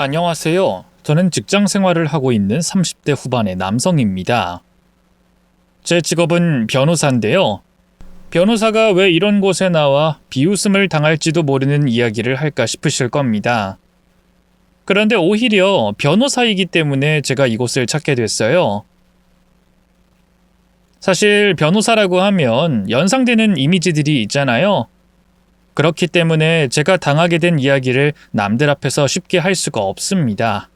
안녕하세요. 저는 직장 생활을 하고 있는 30대 후반의 남성입니다. 제 직업은 변호사인데요. 변호사가 왜 이런 곳에 나와 비웃음을 당할지도 모르는 이야기를 할까 싶으실 겁니다. 그런데 오히려 변호사이기 때문에 제가 이곳을 찾게 됐어요. 사실 변호사라고 하면 연상되는 이미지들이 있잖아요. 그렇기 때문에 제가 당하게 된 이야기를 남들 앞에서 쉽게 할 수가 없습니다.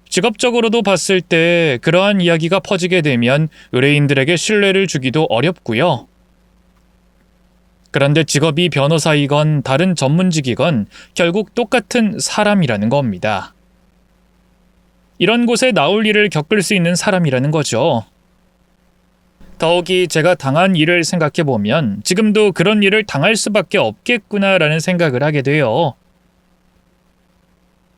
직업적으로도 봤을 때 그러한 이야기가 퍼지게 되면 의뢰인들에게 신뢰를 주기도 어렵고요. 그런데 직업이 변호사이건 다른 전문직이건 결국 똑같은 사람이라는 겁니다. 이런 곳에 나올 일을 겪을 수 있는 사람이라는 거죠. 더욱이 제가 당한 일을 생각해보면 지금도 그런 일을 당할 수밖에 없겠구나라는 생각을 하게 돼요.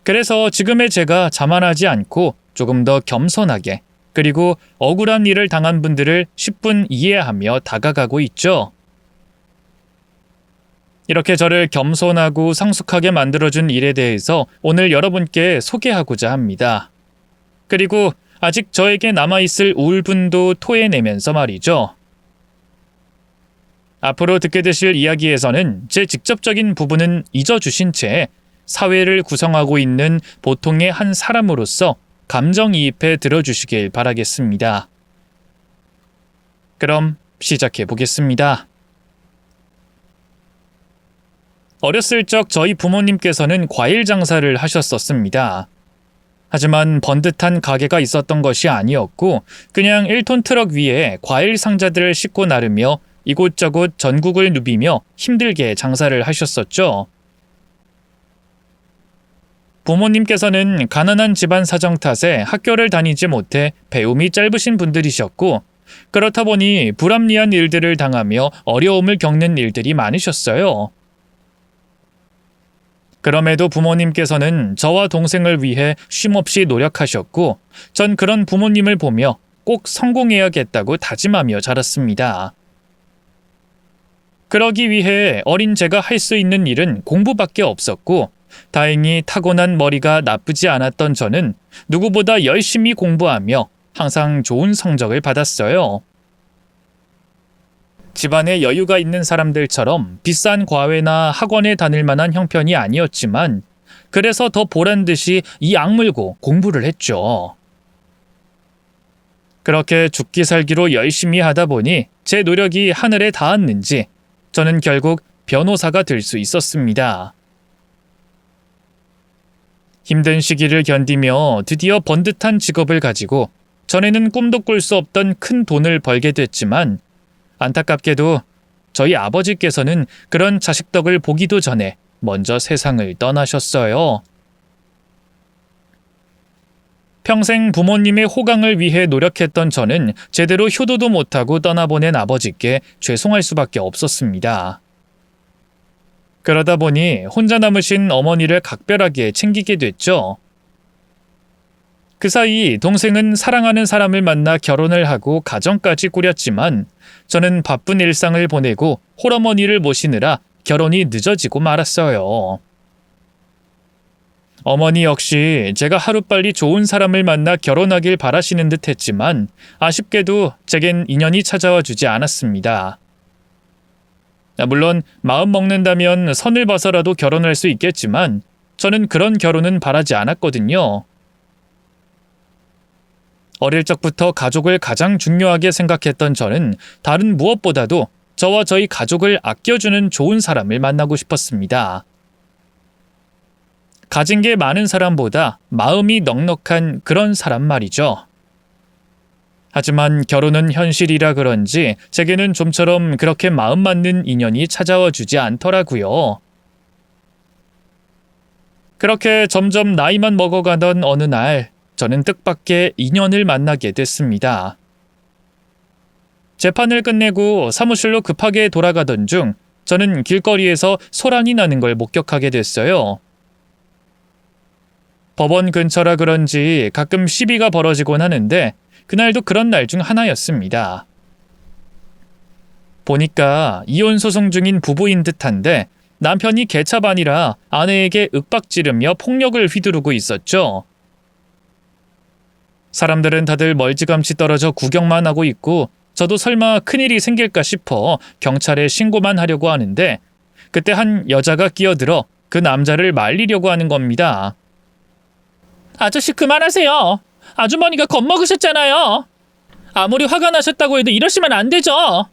그래서 지금의 제가 자만하지 않고 조금 더 겸손하게 그리고 억울한 일을 당한 분들을 10분 이해하며 다가가고 있죠. 이렇게 저를 겸손하고 성숙하게 만들어준 일에 대해서 오늘 여러분께 소개하고자 합니다. 그리고 아직 저에게 남아있을 울분도 토해내면서 말이죠. 앞으로 듣게 되실 이야기에서는 제 직접적인 부분은 잊어주신 채 사회를 구성하고 있는 보통의 한 사람으로서 감정이입해 들어주시길 바라겠습니다. 그럼 시작해 보겠습니다. 어렸을 적 저희 부모님께서는 과일 장사를 하셨었습니다. 하지만 번듯한 가게가 있었던 것이 아니었고 그냥 1톤 트럭 위에 과일 상자들을 싣고 나르며 이곳저곳 전국을 누비며 힘들게 장사를 하셨었죠. 부모님께서는 가난한 집안 사정 탓에 학교를 다니지 못해 배움이 짧으신 분들이셨고 그렇다 보니 불합리한 일들을 당하며 어려움을 겪는 일들이 많으셨어요. 그럼에도 부모님께서는 저와 동생을 위해 쉼없이 노력하셨고 전 그런 부모님을 보며 꼭 성공해야겠다고 다짐하며 자랐습니다. 그러기 위해 어린 제가 할 수 있는 일은 공부밖에 없었고 다행히 타고난 머리가 나쁘지 않았던 저는 누구보다 열심히 공부하며 항상 좋은 성적을 받았어요. 집안에 여유가 있는 사람들처럼 비싼 과외나 학원에 다닐 만한 형편이 아니었지만 그래서 더 보란듯이 이 악물고 공부를 했죠. 그렇게 죽기 살기로 열심히 하다 보니 제 노력이 하늘에 닿았는지 저는 결국 변호사가 될 수 있었습니다. 힘든 시기를 견디며 드디어 번듯한 직업을 가지고 전에는 꿈도 꿀 수 없던 큰 돈을 벌게 됐지만 안타깝게도 저희 아버지께서는 그런 자식 덕을 보기도 전에 먼저 세상을 떠나셨어요. 평생 부모님의 호강을 위해 노력했던 저는 제대로 효도도 못하고 떠나보낸 아버지께 죄송할 수밖에 없었습니다. 그러다 보니 혼자 남으신 어머니를 각별하게 챙기게 됐죠. 그 사이 동생은 사랑하는 사람을 만나 결혼을 하고 가정까지 꾸렸지만 저는 바쁜 일상을 보내고 홀어머니를 모시느라 결혼이 늦어지고 말았어요. 어머니 역시 제가 하루빨리 좋은 사람을 만나 결혼하길 바라시는 듯 했지만 아쉽게도 제겐 인연이 찾아와 주지 않았습니다. 물론 마음 먹는다면 선을 봐서라도 결혼할 수 있겠지만 저는 그런 결혼은 바라지 않았거든요. 어릴 적부터 가족을 가장 중요하게 생각했던 저는 다른 무엇보다도 저와 저희 가족을 아껴주는 좋은 사람을 만나고 싶었습니다. 가진 게 많은 사람보다 마음이 넉넉한 그런 사람 말이죠. 하지만 결혼은 현실이라 그런지 제게는 좀처럼 그렇게 마음 맞는 인연이 찾아와 주지 않더라고요. 그렇게 점점 나이만 먹어가던 어느 날 저는 뜻밖의 인연을 만나게 됐습니다. 재판을 끝내고 사무실로 급하게 돌아가던 중 저는 길거리에서 소란이 나는 걸 목격하게 됐어요. 법원 근처라 그런지 가끔 시비가 벌어지곤 하는데 그날도 그런 날 중 하나였습니다. 보니까 이혼 소송 중인 부부인 듯한데 남편이 개차반이라 아내에게 윽박지르며 폭력을 휘두르고 있었죠. 사람들은 다들 멀찌감치 떨어져 구경만 하고 있고 저도 설마 큰일이 생길까 싶어 경찰에 신고만 하려고 하는데 그때 한 여자가 끼어들어 그 남자를 말리려고 하는 겁니다. 아저씨 그만하세요. 아주머니가 겁먹으셨잖아요. 아무리 화가 나셨다고 해도 이러시면 안 되죠.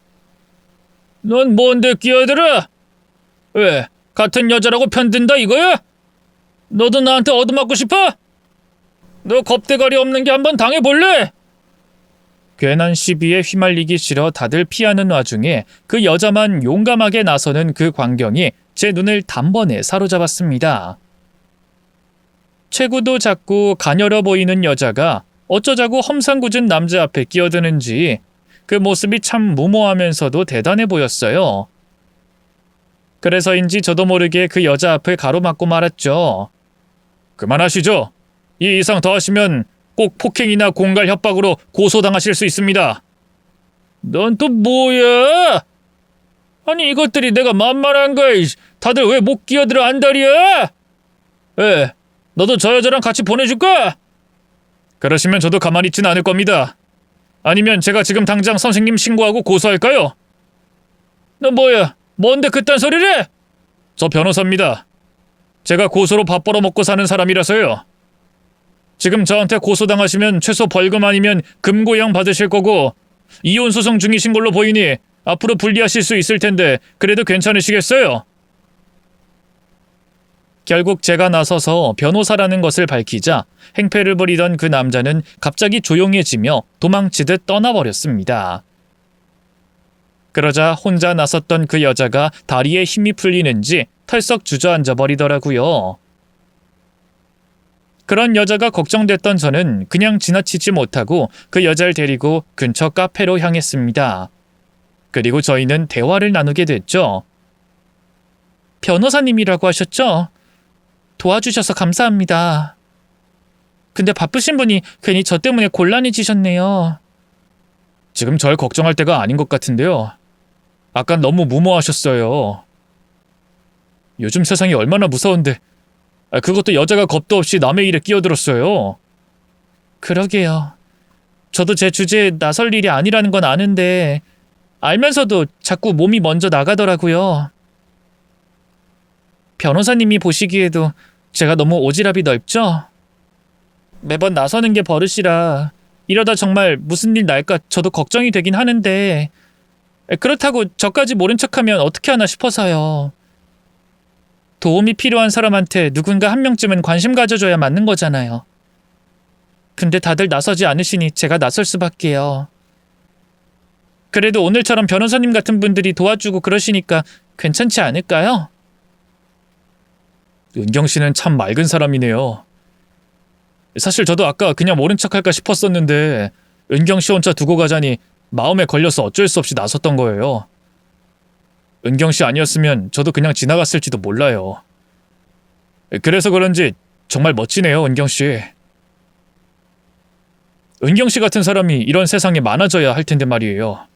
넌 뭔데 끼어들어? 왜? 같은 여자라고 편든다 이거야? 너도 나한테 얻어맞고 싶어? 너 겁대가리 없는 게 한번 당해볼래? 괜한 시비에 휘말리기 싫어 다들 피하는 와중에 그 여자만 용감하게 나서는 그 광경이 제 눈을 단번에 사로잡았습니다. 체구도 작고 가녀려 보이는 여자가 어쩌자고 험상궂은 남자 앞에 끼어드는지 그 모습이 참 무모하면서도 대단해 보였어요. 그래서인지 저도 모르게 그 여자 앞을 가로막고 말았죠. 그만하시죠. 이 이상 더 하시면 꼭 폭행이나 공갈 협박으로 고소당하실 수 있습니다. 넌 또 뭐야? 아니 이것들이 내가 만만한 거야. 다들 왜 못 끼어들어 안달이야? 왜? 너도 저 여자랑 같이 보내줄까? 그러시면 저도 가만히 있진 않을 겁니다. 아니면 제가 지금 당장 선생님 신고하고 고소할까요? 너 뭐야? 뭔데 그딴 소리를 해? 저 변호사입니다. 제가 고소로 밥 벌어먹고 사는 사람이라서요. 지금 저한테 고소당하시면 최소 벌금 아니면 금고형 받으실 거고 이혼 소송 중이신 걸로 보이니 앞으로 불리하실 수 있을 텐데 그래도 괜찮으시겠어요? 결국 제가 나서서 변호사라는 것을 밝히자 행패를 부리던 그 남자는 갑자기 조용해지며 도망치듯 떠나버렸습니다. 그러자 혼자 나섰던 그 여자가 다리에 힘이 풀리는지 털썩 주저앉아 버리더라고요. 그런 여자가 걱정됐던 저는 그냥 지나치지 못하고 그 여자를 데리고 근처 카페로 향했습니다. 그리고 저희는 대화를 나누게 됐죠. 변호사님이라고 하셨죠? 도와주셔서 감사합니다. 근데 바쁘신 분이 괜히 저 때문에 곤란해지셨네요. 지금 절 걱정할 때가 아닌 것 같은데요. 아까 너무 무모하셨어요. 요즘 세상이 얼마나 무서운데 그것도 여자가 겁도 없이 남의 일에 끼어들었어요. 그러게요. 저도 제 주제에 나설 일이 아니라는 건 아는데 알면서도 자꾸 몸이 먼저 나가더라고요. 변호사님이 보시기에도 제가 너무 오지랖이 넓죠? 매번 나서는 게 버릇이라 이러다 정말 무슨 일 날까 저도 걱정이 되긴 하는데 그렇다고 저까지 모른 척하면 어떻게 하나 싶어서요. 도움이 필요한 사람한테 누군가 한 명쯤은 관심 가져줘야 맞는 거잖아요. 근데 다들 나서지 않으시니 제가 나설 수밖에요. 그래도 오늘처럼 변호사님 같은 분들이 도와주고 그러시니까 괜찮지 않을까요? 은경 씨는 참 맑은 사람이네요. 사실 저도 아까 그냥 모른 척할까 싶었었는데 은경 씨 혼자 두고 가자니 마음에 걸려서 어쩔 수 없이 나섰던 거예요. 은경 씨 아니었으면 저도 그냥 지나갔을지도 몰라요. 그래서 그런지 정말 멋지네요, 은경 씨. 은경 씨 같은 사람이 이런 세상에 많아져야 할 텐데 말이에요.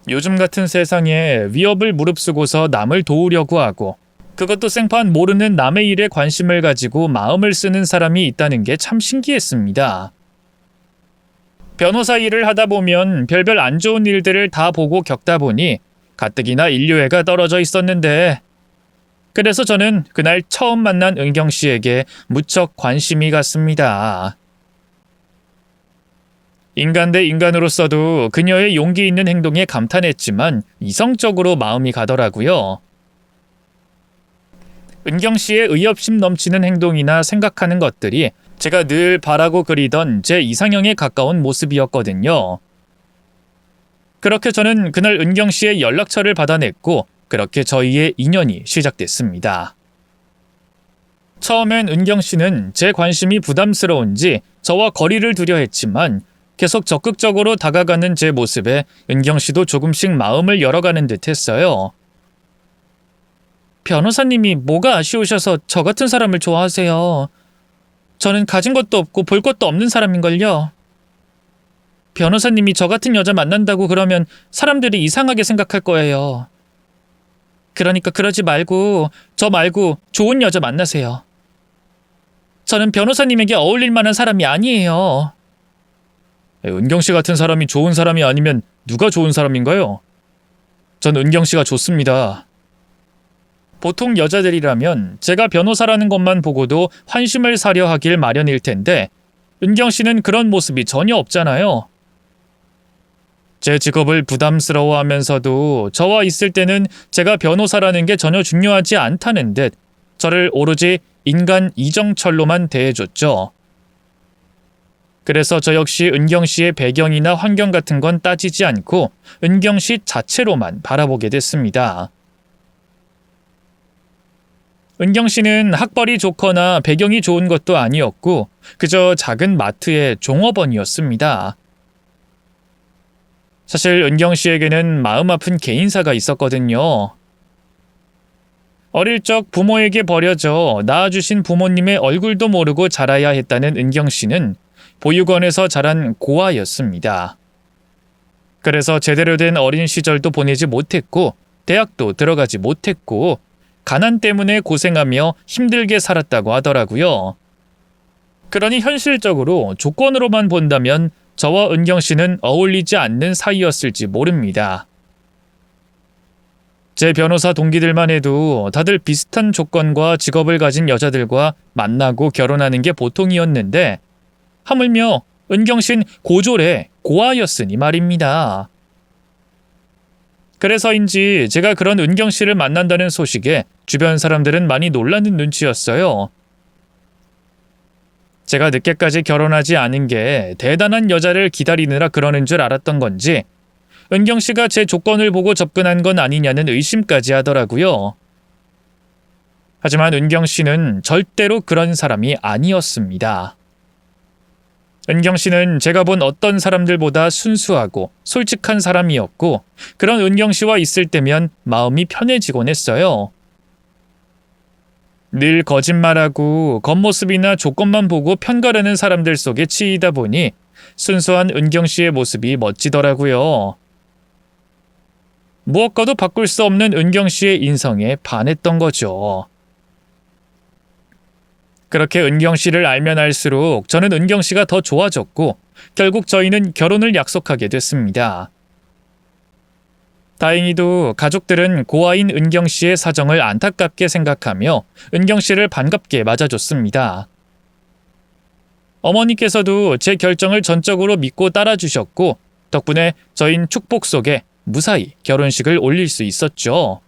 요즘 같은 세상에 위협을 무릅쓰고서 남을 도우려고 하고 그것도 생판 모르는 남의 일에 관심을 가지고 마음을 쓰는 사람이 있다는 게 참 신기했습니다. 변호사 일을 하다 보면 별별 안 좋은 일들을 다 보고 겪다 보니 가뜩이나 인류애가 떨어져 있었는데 그래서 저는 그날 처음 만난 은경 씨에게 무척 관심이 갔습니다. 인간 대 인간으로서도 그녀의 용기 있는 행동에 감탄했지만 이성적으로 마음이 가더라고요. 은경 씨의 의협심 넘치는 행동이나 생각하는 것들이 제가 늘 바라고 그리던 제 이상형에 가까운 모습이었거든요. 그렇게 저는 그날 은경 씨의 연락처를 받아냈고 그렇게 저희의 인연이 시작됐습니다. 처음엔 은경 씨는 제 관심이 부담스러운지 저와 거리를 두려 했지만 계속 적극적으로 다가가는 제 모습에 은경 씨도 조금씩 마음을 열어가는 듯 했어요. 변호사님이 뭐가 아쉬우셔서 저 같은 사람을 좋아하세요. 저는 가진 것도 없고 볼 것도 없는 사람인걸요. 변호사님이 저 같은 여자 만난다고 그러면 사람들이 이상하게 생각할 거예요. 그러니까 그러지 말고 저 말고 좋은 여자 만나세요. 저는 변호사님에게 어울릴 만한 사람이 아니에요. 은경 씨 같은 사람이 좋은 사람이 아니면 누가 좋은 사람인가요? 전 은경 씨가 좋습니다. 보통 여자들이라면 제가 변호사라는 것만 보고도 환심을 사려 하길 마련일 텐데 은경 씨는 그런 모습이 전혀 없잖아요. 제 직업을 부담스러워하면서도 저와 있을 때는 제가 변호사라는 게 전혀 중요하지 않다는 듯 저를 오로지 인간 이정철로만 대해줬죠. 그래서 저 역시 은경 씨의 배경이나 환경 같은 건 따지지 않고 은경 씨 자체로만 바라보게 됐습니다. 은경 씨는 학벌이 좋거나 배경이 좋은 것도 아니었고 그저 작은 마트의 종업원이었습니다. 사실 은경 씨에게는 마음 아픈 개인사가 있었거든요. 어릴 적 부모에게 버려져 낳아주신 부모님의 얼굴도 모르고 자라야 했다는 은경 씨는 보육원에서 자란 고아였습니다. 그래서 제대로 된 어린 시절도 보내지 못했고 대학도 들어가지 못했고 가난 때문에 고생하며 힘들게 살았다고 하더라고요. 그러니 현실적으로 조건으로만 본다면 저와 은경 씨는 어울리지 않는 사이였을지 모릅니다. 제 변호사 동기들만 해도 다들 비슷한 조건과 직업을 가진 여자들과 만나고 결혼하는 게 보통이었는데 하물며 은경 씨는 고졸의 고아였으니 말입니다. 그래서인지 제가 그런 은경 씨를 만난다는 소식에 주변 사람들은 많이 놀라는 눈치였어요. 제가 늦게까지 결혼하지 않은 게 대단한 여자를 기다리느라 그러는 줄 알았던 건지 은경 씨가 제 조건을 보고 접근한 건 아니냐는 의심까지 하더라고요. 하지만 은경 씨는 절대로 그런 사람이 아니었습니다. 은경 씨는 제가 본 어떤 사람들보다 순수하고 솔직한 사람이었고 그런 은경 씨와 있을 때면 마음이 편해지곤 했어요. 늘 거짓말하고 겉모습이나 조건만 보고 편가르는 사람들 속에 치이다 보니 순수한 은경 씨의 모습이 멋지더라고요. 무엇과도 바꿀 수 없는 은경 씨의 인성에 반했던 거죠. 그렇게 은경 씨를 알면 알수록 저는 은경 씨가 더 좋아졌고 결국 저희는 결혼을 약속하게 됐습니다. 다행히도 가족들은 고아인 은경 씨의 사정을 안타깝게 생각하며 은경 씨를 반갑게 맞아줬습니다. 어머니께서도 제 결정을 전적으로 믿고 따라주셨고 덕분에 저희는 축복 속에 무사히 결혼식을 올릴 수 있었죠.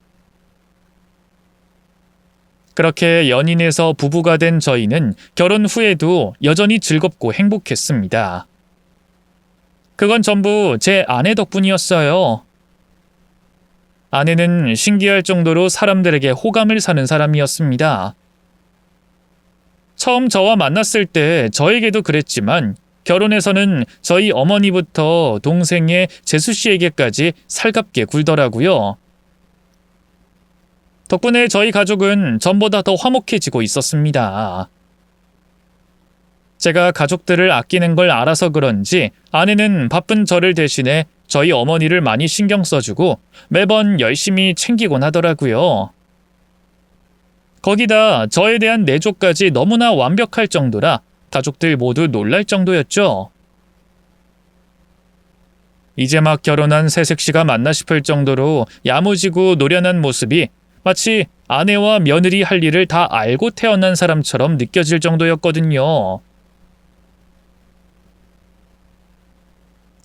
그렇게 연인에서 부부가 된 저희는 결혼 후에도 여전히 즐겁고 행복했습니다. 그건 전부 제 아내 덕분이었어요. 아내는 신기할 정도로 사람들에게 호감을 사는 사람이었습니다. 처음 저와 만났을 때 저에게도 그랬지만 결혼해서는 저희 어머니부터 동생의 재수 씨에게까지 살갑게 굴더라고요. 덕분에 저희 가족은 전보다 더 화목해지고 있었습니다. 제가 가족들을 아끼는 걸 알아서 그런지 아내는 바쁜 저를 대신해 저희 어머니를 많이 신경 써주고 매번 열심히 챙기곤 하더라고요. 거기다 저에 대한 내조까지 너무나 완벽할 정도라 가족들 모두 놀랄 정도였죠. 이제 막 결혼한 새색시가 맞나 싶을 정도로 야무지고 노련한 모습이 마치 아내와 며느리 할 일을 다 알고 태어난 사람처럼 느껴질 정도였거든요.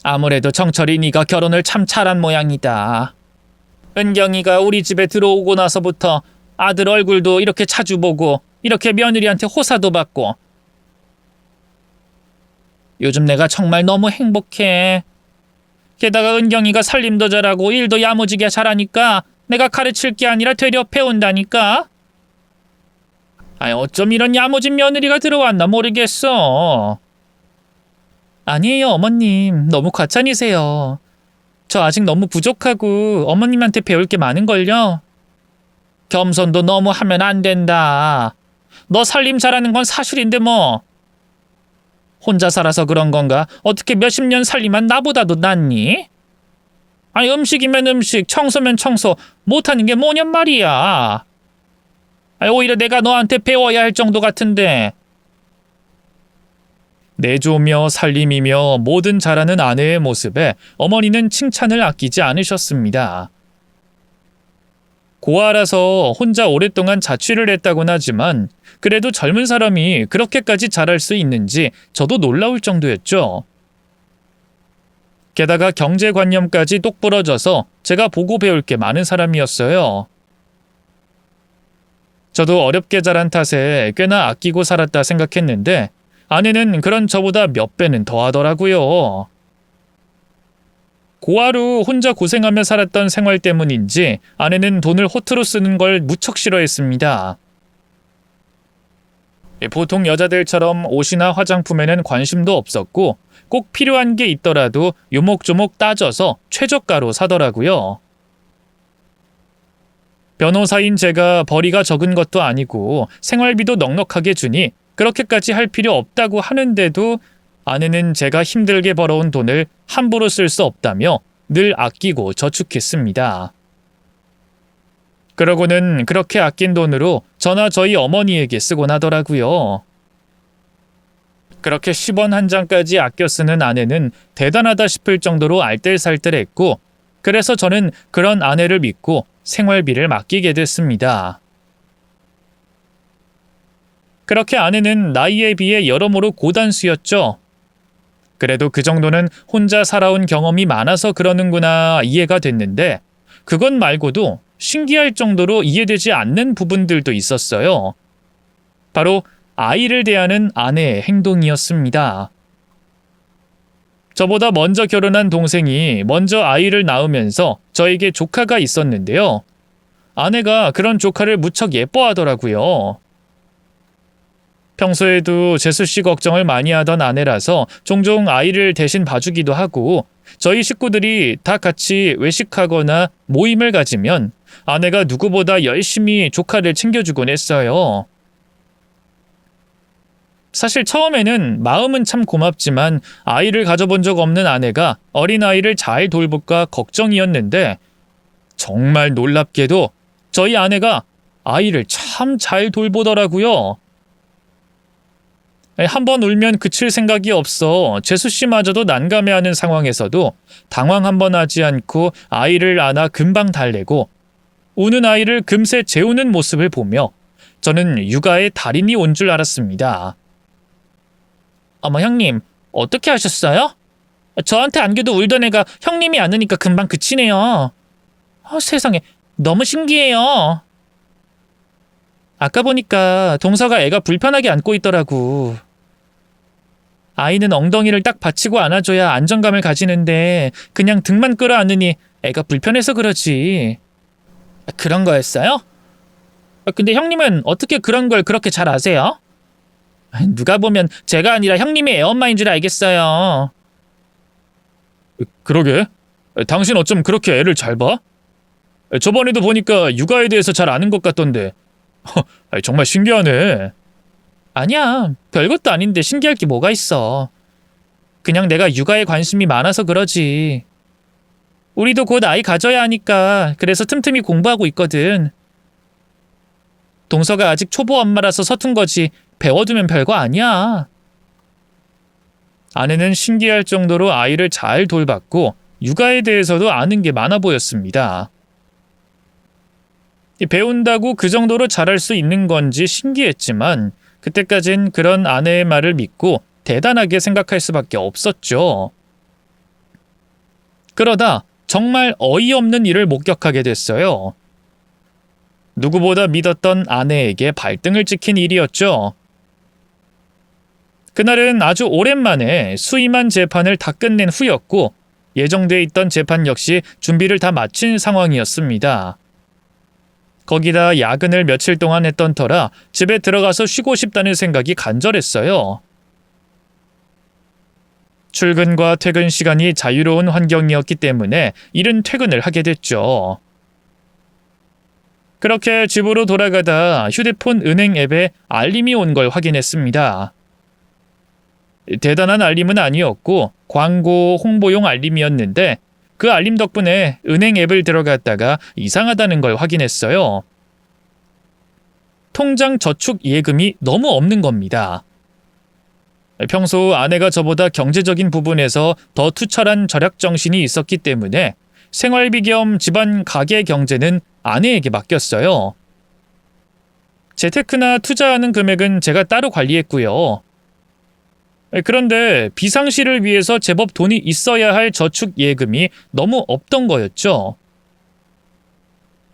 아무래도 정철이 네가 결혼을 참 잘한 모양이다. 은경이가 우리 집에 들어오고 나서부터 아들 얼굴도 이렇게 자주 보고 이렇게 며느리한테 호사도 받고 요즘 내가 정말 너무 행복해. 게다가 은경이가 살림도 잘하고 일도 야무지게 잘하니까 내가 가르칠 게 아니라 되려 배운다니까. 어쩜 이런 야무진 며느리가 들어왔나 모르겠어. 아니에요, 어머님. 너무 과찬이세요. 저 아직 너무 부족하고 어머님한테 배울 게 많은걸요. 겸손도 너무 하면 안 된다. 너 살림 잘하는 건 사실인데 뭐. 혼자 살아서 그런 건가? 어떻게 몇십 년 살림한 나보다도 낫니? 아니 음식이면 음식, 청소면 청소, 못하는 게 뭐냔 말이야. 아니, 오히려 내가 너한테 배워야 할 정도 같은데. 내조며 살림이며 뭐든 잘하는 아내의 모습에 어머니는 칭찬을 아끼지 않으셨습니다. 고아라서 혼자 오랫동안 자취를 했다곤 하지만 그래도 젊은 사람이 그렇게까지 잘할 수 있는지 저도 놀라울 정도였죠. 게다가 경제관념까지 똑부러져서 제가 보고 배울 게 많은 사람이었어요. 저도 어렵게 자란 탓에 꽤나 아끼고 살았다 생각했는데 아내는 그런 저보다 몇 배는 더 하더라고요. 고아로 혼자 고생하며 살았던 생활 때문인지 아내는 돈을 호투로 쓰는 걸 무척 싫어했습니다. 보통 여자들처럼 옷이나 화장품에는 관심도 없었고 꼭 필요한 게 있더라도 요목조목 따져서 최저가로 사더라고요. 변호사인 제가 벌이가 적은 것도 아니고 생활비도 넉넉하게 주니 그렇게까지 할 필요 없다고 하는데도 아내는 제가 힘들게 벌어온 돈을 함부로 쓸 수 없다며 늘 아끼고 저축했습니다. 그러고는 그렇게 아낀 돈으로 저나 저희 어머니에게 쓰곤 하더라고요. 그렇게 10원 한 장까지 아껴 쓰는 아내는 대단하다 싶을 정도로 알뜰살뜰했고 그래서 저는 그런 아내를 믿고 생활비를 맡기게 됐습니다. 그렇게 아내는 나이에 비해 여러모로 고단수였죠. 그래도 그 정도는 혼자 살아온 경험이 많아서 그러는구나 이해가 됐는데 그것 말고도 신기할 정도로 이해되지 않는 부분들도 있었어요. 바로 아이를 대하는 아내의 행동이었습니다. 저보다 먼저 결혼한 동생이 먼저 아이를 낳으면서 저에게 조카가 있었는데요. 아내가 그런 조카를 무척 예뻐하더라고요. 평소에도 재수 씨 걱정을 많이 하던 아내라서 종종 아이를 대신 봐주기도 하고 저희 식구들이 다 같이 외식하거나 모임을 가지면 아내가 누구보다 열심히 조카를 챙겨주곤 했어요. 사실 처음에는 마음은 참 고맙지만 아이를 가져본 적 없는 아내가 어린아이를 잘 돌볼까 걱정이었는데 정말 놀랍게도 저희 아내가 아이를 참 잘 돌보더라고요. 한번 울면 그칠 생각이 없어 재수씨마저도 난감해하는 상황에서도 당황 한번 하지 않고 아이를 안아 금방 달래고 우는 아이를 금세 재우는 모습을 보며 저는 육아의 달인이 온 줄 알았습니다. 어머 형님, 어떻게 하셨어요? 저한테 안겨도 울던 애가 형님이 안으니까 금방 그치네요. 세상에, 너무 신기해요. 아까 보니까 동서가 애가 불편하게 안고 있더라고. 아이는 엉덩이를 딱 받치고 안아줘야 안정감을 가지는데 그냥 등만 끌어안으니 애가 불편해서 그러지. 그런 거였어요? 근데 형님은 어떻게 그런 걸 그렇게 잘 아세요? 누가 보면 제가 아니라 형님이 애엄마인 줄 알겠어요. 그러게. 당신 어쩜 그렇게 애를 잘 봐? 저번에도 보니까 육아에 대해서 잘 아는 것 같던데. 정말 신기하네. 아니야, 별것도 아닌데 신기할 게 뭐가 있어. 그냥 내가 육아에 관심이 많아서 그러지. 우리도 곧 아이 가져야 하니까 그래서 틈틈이 공부하고 있거든. 동서가 아직 초보 엄마라서 서툰 거지 배워두면 별거 아니야. 아내는 신기할 정도로 아이를 잘 돌봤고 육아에 대해서도 아는 게 많아 보였습니다. 배운다고 그 정도로 잘할 수 있는 건지 신기했지만 그때까진 그런 아내의 말을 믿고 대단하게 생각할 수밖에 없었죠. 그러다 정말 어이없는 일을 목격하게 됐어요. 누구보다 믿었던 아내에게 발등을 찍힌 일이었죠. 그날은 아주 오랜만에 수임한 재판을 다 끝낸 후였고 예정돼 있던 재판 역시 준비를 다 마친 상황이었습니다. 거기다 야근을 며칠 동안 했던 터라 집에 들어가서 쉬고 싶다는 생각이 간절했어요. 출근과 퇴근 시간이 자유로운 환경이었기 때문에 이른 퇴근을 하게 됐죠. 그렇게 집으로 돌아가다 휴대폰 은행 앱에 알림이 온 걸 확인했습니다. 대단한 알림은 아니었고 광고 홍보용 알림이었는데 그 알림 덕분에 은행 앱을 들어갔다가 이상하다는 걸 확인했어요. 통장 저축 예금이 너무 없는 겁니다. 평소 아내가 저보다 경제적인 부분에서 더 투철한 절약 정신이 있었기 때문에 생활비 겸 집안 가계 경제는 아내에게 맡겼어요. 재테크나 투자하는 금액은 제가 따로 관리했고요. 그런데 비상시를 위해서 제법 돈이 있어야 할 저축 예금이 너무 없던 거였죠.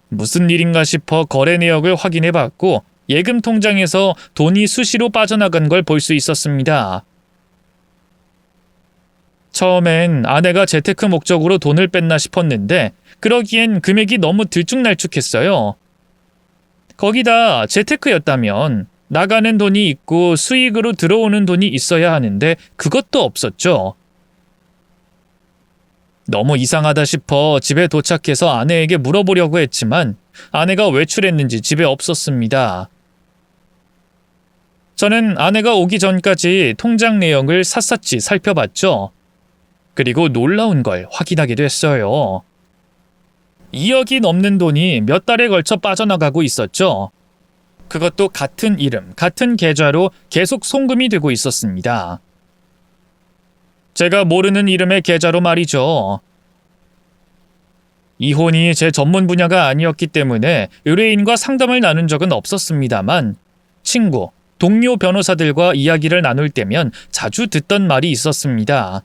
무슨 일인가 싶어 거래 내역을 확인해봤고 예금 통장에서 돈이 수시로 빠져나간 걸 볼 수 있었습니다. 처음엔 아내가 재테크 목적으로 돈을 뺐나 싶었는데 그러기엔 금액이 너무 들쭉날쭉했어요. 거기다 재테크였다면 나가는 돈이 있고 수익으로 들어오는 돈이 있어야 하는데 그것도 없었죠. 너무 이상하다 싶어 집에 도착해서 아내에게 물어보려고 했지만 아내가 외출했는지 집에 없었습니다. 저는 아내가 오기 전까지 통장 내역을 샅샅이 살펴봤죠. 그리고 놀라운 걸 확인하게 됐어요. 2억이 넘는 돈이 몇 달에 걸쳐 빠져나가고 있었죠. 그것도 같은 이름, 같은 계좌로 계속 송금이 되고 있었습니다. 제가 모르는 이름의 계좌로 말이죠. 이혼이 제 전문 분야가 아니었기 때문에 의뢰인과 상담을 나눈 적은 없었습니다만 친구, 동료 변호사들과 이야기를 나눌 때면 자주 듣던 말이 있었습니다.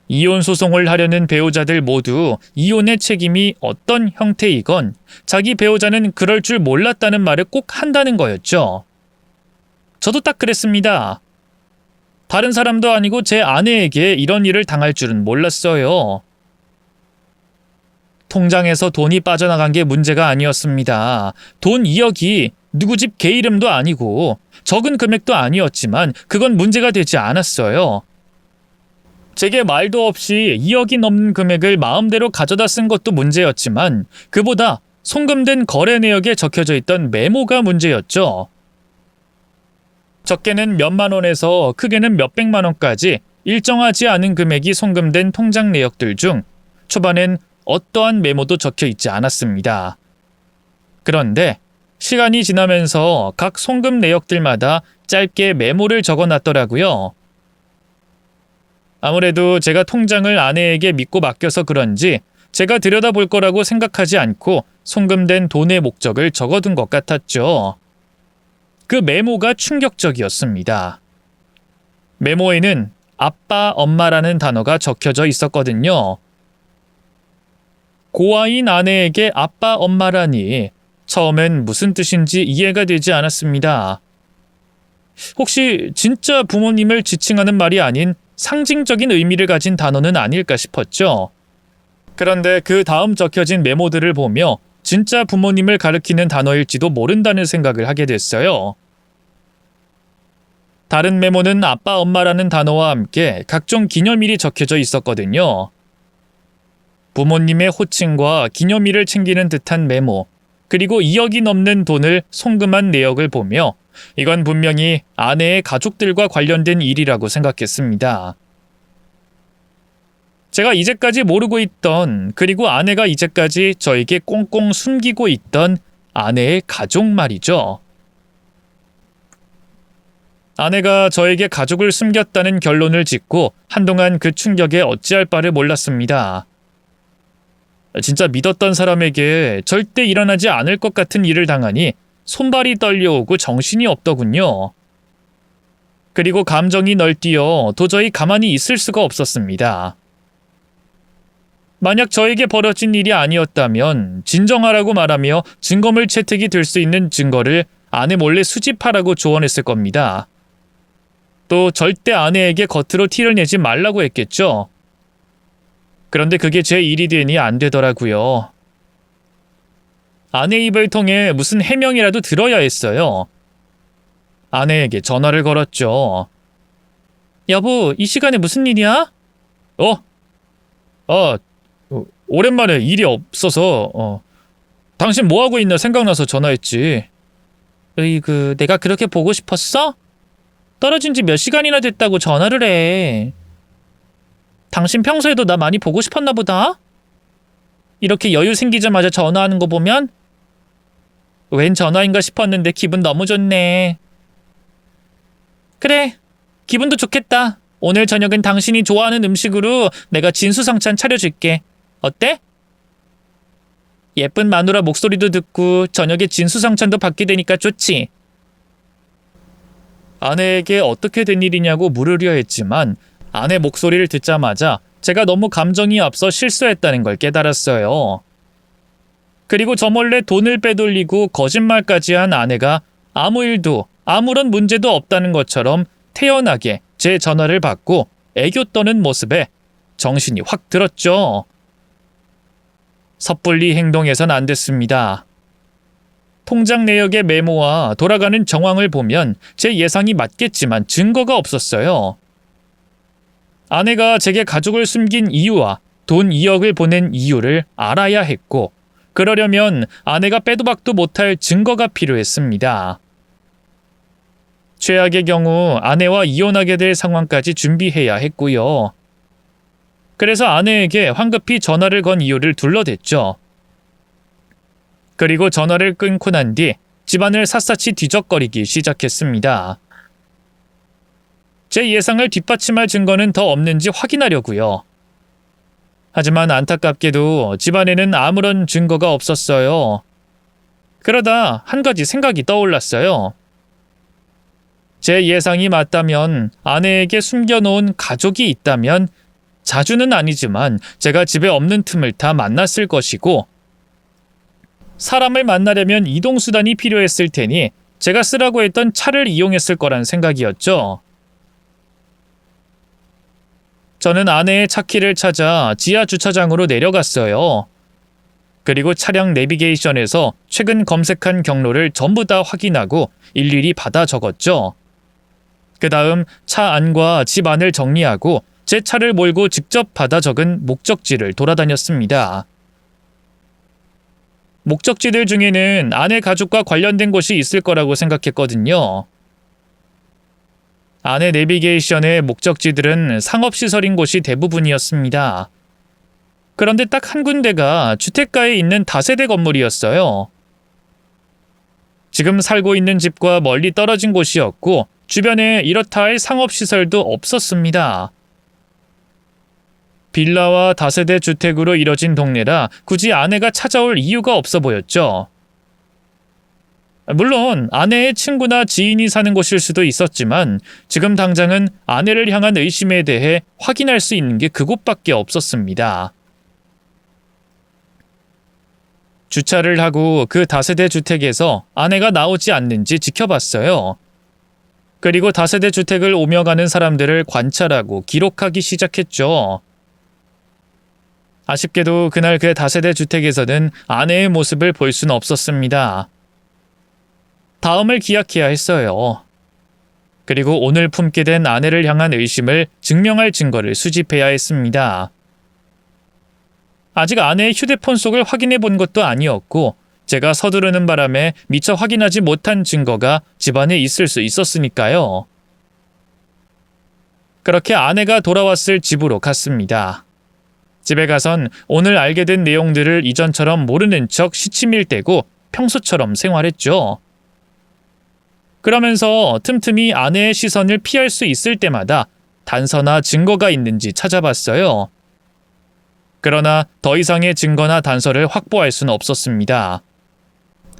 이혼 소송을 하려는 배우자들 모두 이혼의 책임이 어떤 형태이건 자기 배우자는 그럴 줄 몰랐다는 말을 꼭 한다는 거였죠. 저도 딱 그랬습니다. 다른 사람도 아니고 제 아내에게 이런 일을 당할 줄은 몰랐어요. 통장에서 돈이 빠져나간 게 문제가 아니었습니다. 돈 2억이 누구 집 개 이름도 아니고 적은 금액도 아니었지만 그건 문제가 되지 않았어요. 제게 말도 없이 2억이 넘는 금액을 마음대로 가져다 쓴 것도 문제였지만 그보다 송금된 거래 내역에 적혀져 있던 메모가 문제였죠. 적게는 몇만 원에서 크게는 몇백만 원까지 일정하지 않은 금액이 송금된 통장 내역들 중 초반엔 어떠한 메모도 적혀 있지 않았습니다. 그런데 시간이 지나면서 각 송금 내역들마다 짧게 메모를 적어놨더라고요. 아무래도 제가 통장을 아내에게 믿고 맡겨서 그런지 제가 들여다볼 거라고 생각하지 않고 송금된 돈의 목적을 적어둔 것 같았죠. 그 메모가 충격적이었습니다. 메모에는 아빠, 엄마라는 단어가 적혀져 있었거든요. 고아인 아내에게 아빠, 엄마라니 처음엔 무슨 뜻인지 이해가 되지 않았습니다. 혹시 진짜 부모님을 지칭하는 말이 아닌 상징적인 의미를 가진 단어는 아닐까 싶었죠. 그런데 그 다음 적혀진 메모들을 보며 진짜 부모님을 가리키는 단어일지도 모른다는 생각을 하게 됐어요. 다른 메모는 아빠, 엄마라는 단어와 함께 각종 기념일이 적혀져 있었거든요. 부모님의 호칭과 기념일을 챙기는 듯한 메모, 그리고 2억이 넘는 돈을 송금한 내역을 보며 이건 분명히 아내의 가족들과 관련된 일이라고 생각했습니다. 제가 이제까지 모르고 있던, 그리고 아내가 이제까지 저에게 꽁꽁 숨기고 있던 아내의 가족 말이죠. 아내가 저에게 가족을 숨겼다는 결론을 짓고 한동안 그 충격에 어찌할 바를 몰랐습니다. 진짜 믿었던 사람에게 절대 일어나지 않을 것 같은 일을 당하니 손발이 떨려오고 정신이 없더군요. 그리고 감정이 널뛰어 도저히 가만히 있을 수가 없었습니다. 만약 저에게 벌어진 일이 아니었다면 진정하라고 말하며 증거물 채택이 될 수 있는 증거를 아내 몰래 수집하라고 조언했을 겁니다. 또 절대 아내에게 겉으로 티를 내지 말라고 했겠죠. 그런데 그게 제 일이 되니 안 되더라고요. 아내 입을 통해 무슨 해명이라도 들어야 했어요. 아내에게 전화를 걸었죠. 여보, 이 시간에 무슨 일이야? 오랜만에 일이 없어서 당신 뭐하고 있나 생각나서 전화했지. 으이그, 내가 그렇게 보고 싶었어? 떨어진 지 몇 시간이나 됐다고 전화를 해. 당신 평소에도 나 많이 보고 싶었나 보다? 이렇게 여유 생기자마자 전화하는 거 보면 웬 전화인가 싶었는데 기분 너무 좋네. 그래, 기분도 좋겠다. 오늘 저녁은 당신이 좋아하는 음식으로 내가 진수성찬 차려줄게. 어때? 예쁜 마누라 목소리도 듣고 저녁에 진수성찬도 받게 되니까 좋지. 아내에게 어떻게 된 일이냐고 물으려 했지만 아내 목소리를 듣자마자 제가 너무 감정이 앞서 실수했다는 걸 깨달았어요. 그리고 저 몰래 돈을 빼돌리고 거짓말까지 한 아내가 아무 일도 아무런 문제도 없다는 것처럼 태연하게 제 전화를 받고 애교 떠는 모습에 정신이 확 들었죠. 섣불리 행동해선 안 됐습니다. 통장 내역의 메모와 돌아가는 정황을 보면 제 예상이 맞겠지만 증거가 없었어요. 아내가 제게 가족을 숨긴 이유와 돈 2억을 보낸 이유를 알아야 했고 그러려면 아내가 빼도 박도 못할 증거가 필요했습니다. 최악의 경우 아내와 이혼하게 될 상황까지 준비해야 했고요. 그래서 아내에게 황급히 전화를 건 이유를 둘러댔죠. 그리고 전화를 끊고 난 뒤 집안을 샅샅이 뒤적거리기 시작했습니다. 제 예상을 뒷받침할 증거는 더 없는지 확인하려고요. 하지만 안타깝게도 집안에는 아무런 증거가 없었어요. 그러다 한 가지 생각이 떠올랐어요. 제 예상이 맞다면 아내에게 숨겨놓은 가족이 있다면 자주는 아니지만 제가 집에 없는 틈을 타 만났을 것이고 사람을 만나려면 이동수단이 필요했을 테니 제가 쓰라고 했던 차를 이용했을 거란 생각이었죠. 저는 아내의 차키를 찾아 지하 주차장으로 내려갔어요. 그리고 차량 내비게이션에서 최근 검색한 경로를 전부 다 확인하고 일일이 받아 적었죠. 그 다음 차 안과 집 안을 정리하고 제 차를 몰고 직접 받아 적은 목적지를 돌아다녔습니다. 목적지들 중에는 아내 가족과 관련된 곳이 있을 거라고 생각했거든요. 아내 내비게이션의 목적지들은 상업시설인 곳이 대부분이었습니다. 그런데 딱 한 군데가 주택가에 있는 다세대 건물이었어요. 지금 살고 있는 집과 멀리 떨어진 곳이었고 주변에 이렇다 할 상업시설도 없었습니다. 빌라와 다세대 주택으로 이뤄진 동네라 굳이 아내가 찾아올 이유가 없어 보였죠. 물론 아내의 친구나 지인이 사는 곳일 수도 있었지만 지금 당장은 아내를 향한 의심에 대해 확인할 수 있는 게 그곳밖에 없었습니다. 주차를 하고 그 다세대 주택에서 아내가 나오지 않는지 지켜봤어요. 그리고 다세대 주택을 오며 가는 사람들을 관찰하고 기록하기 시작했죠. 아쉽게도 그날 그 다세대 주택에서는 아내의 모습을 볼 수는 없었습니다. 다음을 기약해야 했어요. 그리고 오늘 품게 된 아내를 향한 의심을 증명할 증거를 수집해야 했습니다. 아직 아내의 휴대폰 속을 확인해 본 것도 아니었고 제가 서두르는 바람에 미처 확인하지 못한 증거가 집안에 있을 수 있었으니까요. 그렇게 아내가 돌아왔을 집으로 갔습니다. 집에 가선 오늘 알게 된 내용들을 이전처럼 모르는 척 시치밀대고 평소처럼 생활했죠. 그러면서 틈틈이 아내의 시선을 피할 수 있을 때마다 단서나 증거가 있는지 찾아봤어요. 그러나 더 이상의 증거나 단서를 확보할 수는 없었습니다.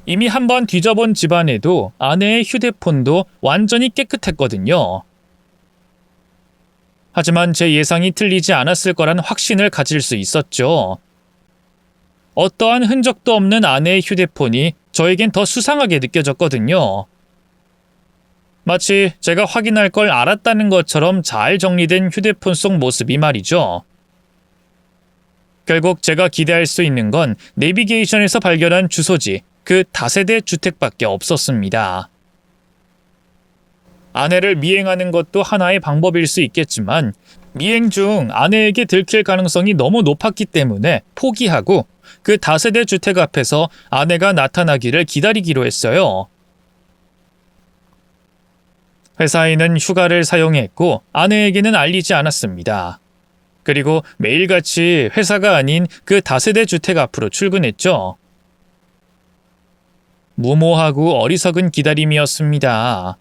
이미 한번 뒤져본 집안에도 아내의 휴대폰도 완전히 깨끗했거든요. 하지만 제 예상이 틀리지 않았을 거란 확신을 가질 수 있었죠. 어떠한 흔적도 없는 아내의 휴대폰이 저에겐 더 수상하게 느껴졌거든요. 마치 제가 확인할 걸 알았다는 것처럼 잘 정리된 휴대폰 속 모습이 말이죠. 결국 제가 기대할 수 있는 건 내비게이션에서 발견한 주소지, 그 다세대 주택밖에 없었습니다. 아내를 미행하는 것도 하나의 방법일 수 있겠지만 미행 중 아내에게 들킬 가능성이 너무 높았기 때문에 포기하고 그 다세대 주택 앞에서 아내가 나타나기를 기다리기로 했어요. 회사에는 휴가를 사용했고 아내에게는 알리지 않았습니다. 그리고 매일같이 회사가 아닌 그 다세대 주택 앞으로 출근했죠. 무모하고 어리석은 기다림이었습니다.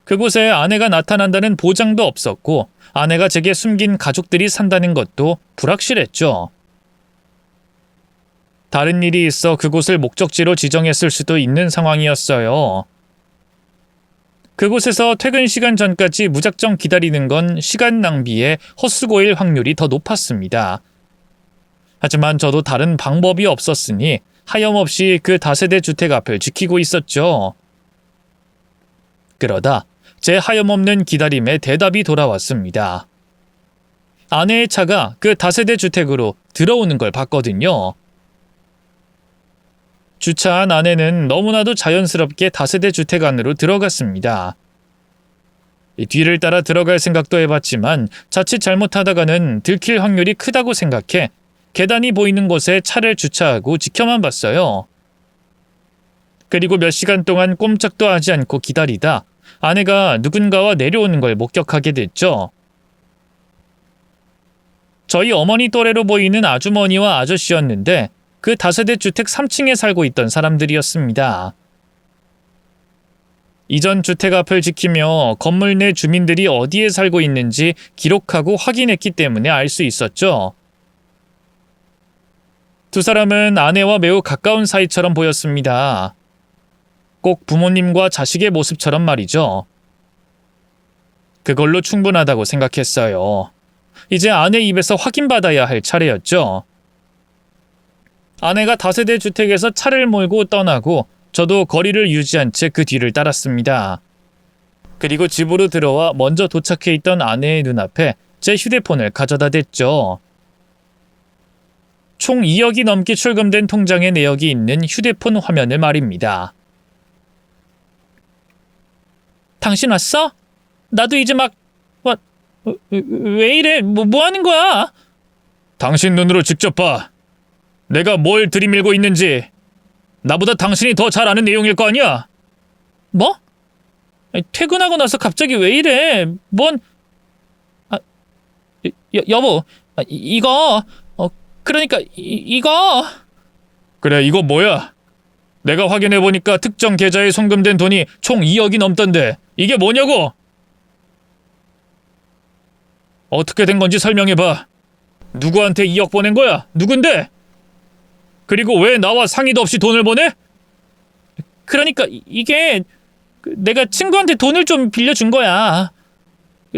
그곳에 아내가 나타난다는 보장도 없었고 아내가 제게 숨긴 가족들이 산다는 것도 불확실했죠. 다른 일이 있어 그곳을 목적지로 지정했을 수도 있는 상황이었어요. 그곳에서 퇴근 시간 전까지 무작정 기다리는 건 시간 낭비에 헛수고일 확률이 더 높았습니다. 하지만 저도 다른 방법이 없었으니 하염없이 그 다세대 주택 앞을 지키고 있었죠. 그러다 제 하염없는 기다림에 대답이 돌아왔습니다. 아내의 차가 그 다세대 주택으로 들어오는 걸 봤거든요. 주차한 아내는 너무나도 자연스럽게 다세대 주택 안으로 들어갔습니다. 뒤를 따라 들어갈 생각도 해봤지만 자칫 잘못하다가는 들킬 확률이 크다고 생각해 계단이 보이는 곳에 차를 주차하고 지켜만 봤어요. 그리고 몇 시간 동안 꼼짝도 하지 않고 기다리다 아내가 누군가와 내려오는 걸 목격하게 됐죠. 저희 어머니 또래로 보이는 아주머니와 아저씨였는데 그 다세대 주택 3층에 살고 있던 사람들이었습니다. 이전 주택 앞을 지키며 건물 내 주민들이 어디에 살고 있는지 기록하고 확인했기 때문에 알 수 있었죠. 두 사람은 아내와 매우 가까운 사이처럼 보였습니다. 꼭 부모님과 자식의 모습처럼 말이죠. 그걸로 충분하다고 생각했어요. 이제 아내 입에서 확인받아야 할 차례였죠. 아내가 다세대 주택에서 차를 몰고 떠나고 저도 거리를 유지한 채 그 뒤를 따랐습니다. 그리고 집으로 들어와 먼저 도착해 있던 아내의 눈앞에 제 휴대폰을 가져다 댔죠. 총 2억이 넘게 출금된 통장의 내역이 있는 휴대폰 화면을 말입니다. 당신 왔어? 나도 이제 왜 이래? 뭐 하는 거야? 당신 눈으로 직접 봐. 내가 뭘 들이밀고 있는지. 나보다 당신이 더 잘 아는 내용일 거 아니야? 뭐? 퇴근하고 나서 갑자기 왜 이래? 여보, 이거, 그러니까 이거. 그래, 이거 뭐야? 내가 확인해보니까 특정 계좌에 송금된 돈이 총 2억이 넘던데 이게 뭐냐고? 어떻게 된 건지 설명해봐. 누구한테 2억 보낸 거야? 누군데? 그리고 왜 나와 상의도 없이 돈을 보내? 그러니까 이게 내가 친구한테 돈을 좀 빌려준 거야.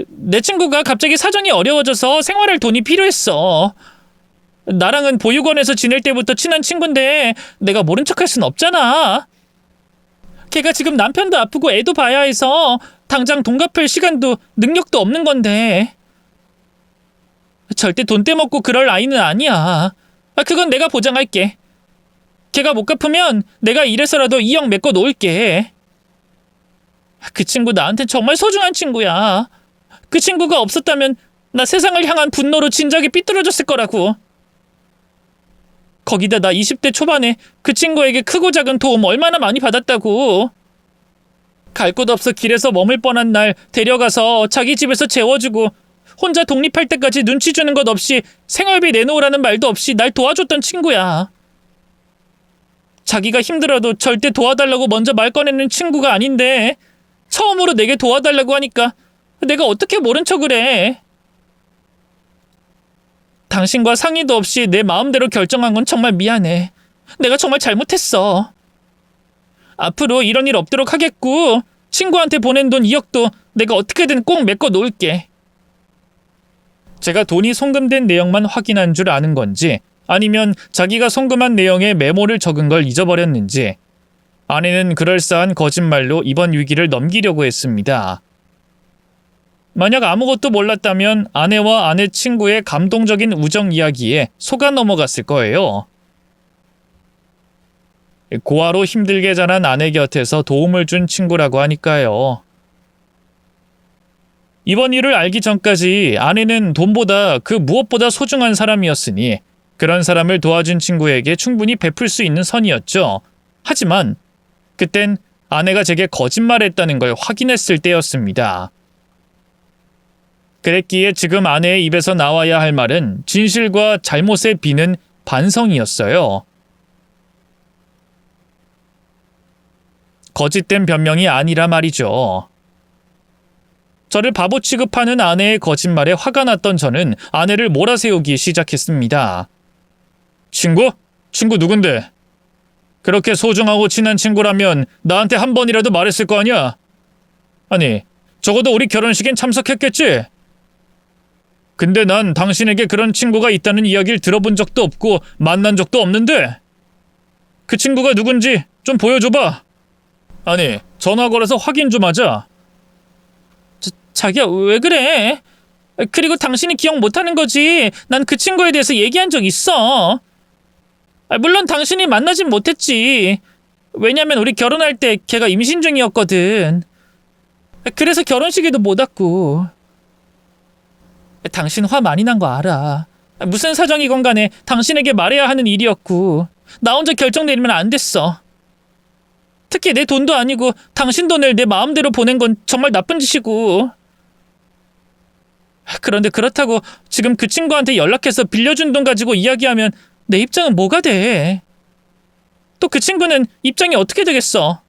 내 친구가 갑자기 사정이 어려워져서 생활할 돈이 필요했어. 나랑은 보육원에서 지낼 때부터 친한 친구인데 내가 모른 척할 순 없잖아. 걔가 지금 남편도 아프고 애도 봐야 해서 당장 돈 갚을 시간도 능력도 없는 건데 절대 돈 떼먹고 그럴 아이는 아니야. 그건 내가 보장할게. 걔가 못 갚으면 내가 이래서라도 2억 메꿔 놓을게. 그 친구 나한테 정말 소중한 친구야. 그 친구가 없었다면 나 세상을 향한 분노로 진작에 삐뚤어졌을 거라고. 거기다 나 20대 초반에 그 친구에게 크고 작은 도움 얼마나 많이 받았다고. 갈 곳 없어 길에서 머물 뻔한 날 데려가서 자기 집에서 재워주고 혼자 독립할 때까지 눈치 주는 것 없이 생활비 내놓으라는 말도 없이 날 도와줬던 친구야. 자기가 힘들어도 절대 도와달라고 먼저 말 꺼내는 친구가 아닌데 처음으로 내게 도와달라고 하니까 내가 어떻게 모른 척을 해. 당신과 상의도 없이 내 마음대로 결정한 건 정말 미안해. 내가 정말 잘못했어. 앞으로 이런 일 없도록 하겠고 친구한테 보낸 돈 2억도 내가 어떻게든 꼭 메꿔 놓을게. 제가 돈이 송금된 내용만 확인한 줄 아는 건지 아니면 자기가 송금한 내용에 메모를 적은 걸 잊어버렸는지 아내는 그럴싸한 거짓말로 이번 위기를 넘기려고 했습니다. 만약 아무것도 몰랐다면 아내와 아내 친구의 감동적인 우정 이야기에 속아 넘어갔을 거예요. 고아로 힘들게 자란 아내 곁에서 도움을 준 친구라고 하니까요. 이번 일을 알기 전까지 아내는 돈보다 그 무엇보다 소중한 사람이었으니 그런 사람을 도와준 친구에게 충분히 베풀 수 있는 선이었죠. 하지만 그땐 아내가 제게 거짓말했다는 걸 확인했을 때였습니다. 그랬기에 지금 아내의 입에서 나와야 할 말은 진실과 잘못에 비는 반성이었어요. 거짓된 변명이 아니라 말이죠. 저를 바보 취급하는 아내의 거짓말에 화가 났던 저는 아내를 몰아세우기 시작했습니다. 친구? 친구 누군데? 그렇게 소중하고 친한 친구라면 나한테 한 번이라도 말했을 거 아니야? 아니, 적어도 우리 결혼식엔 참석했겠지? 근데 난 당신에게 그런 친구가 있다는 이야기를 들어본 적도 없고 만난 적도 없는데? 그 친구가 누군지 좀 보여줘봐. 아니, 전화 걸어서 확인 좀 하자. 자기야, 왜 그래? 그리고 당신이 기억 못하는 거지. 난 그 친구에 대해서 얘기한 적 있어. 물론 당신이 만나진 못했지. 왜냐면 우리 결혼할 때 걔가 임신 중이었거든. 그래서 결혼식에도 못 왔고. 당신 화 많이 난 거 알아. 무슨 사정이건 간에 당신에게 말해야 하는 일이었고 나 혼자 결정 내리면 안 됐어. 특히 내 돈도 아니고 당신 돈을 내 마음대로 보낸 건 정말 나쁜 짓이고. 그런데 그렇다고 지금 그 친구한테 연락해서 빌려준 돈 가지고 이야기하면 내 입장은 뭐가 돼? 또 그 친구는 입장이 어떻게 되겠어?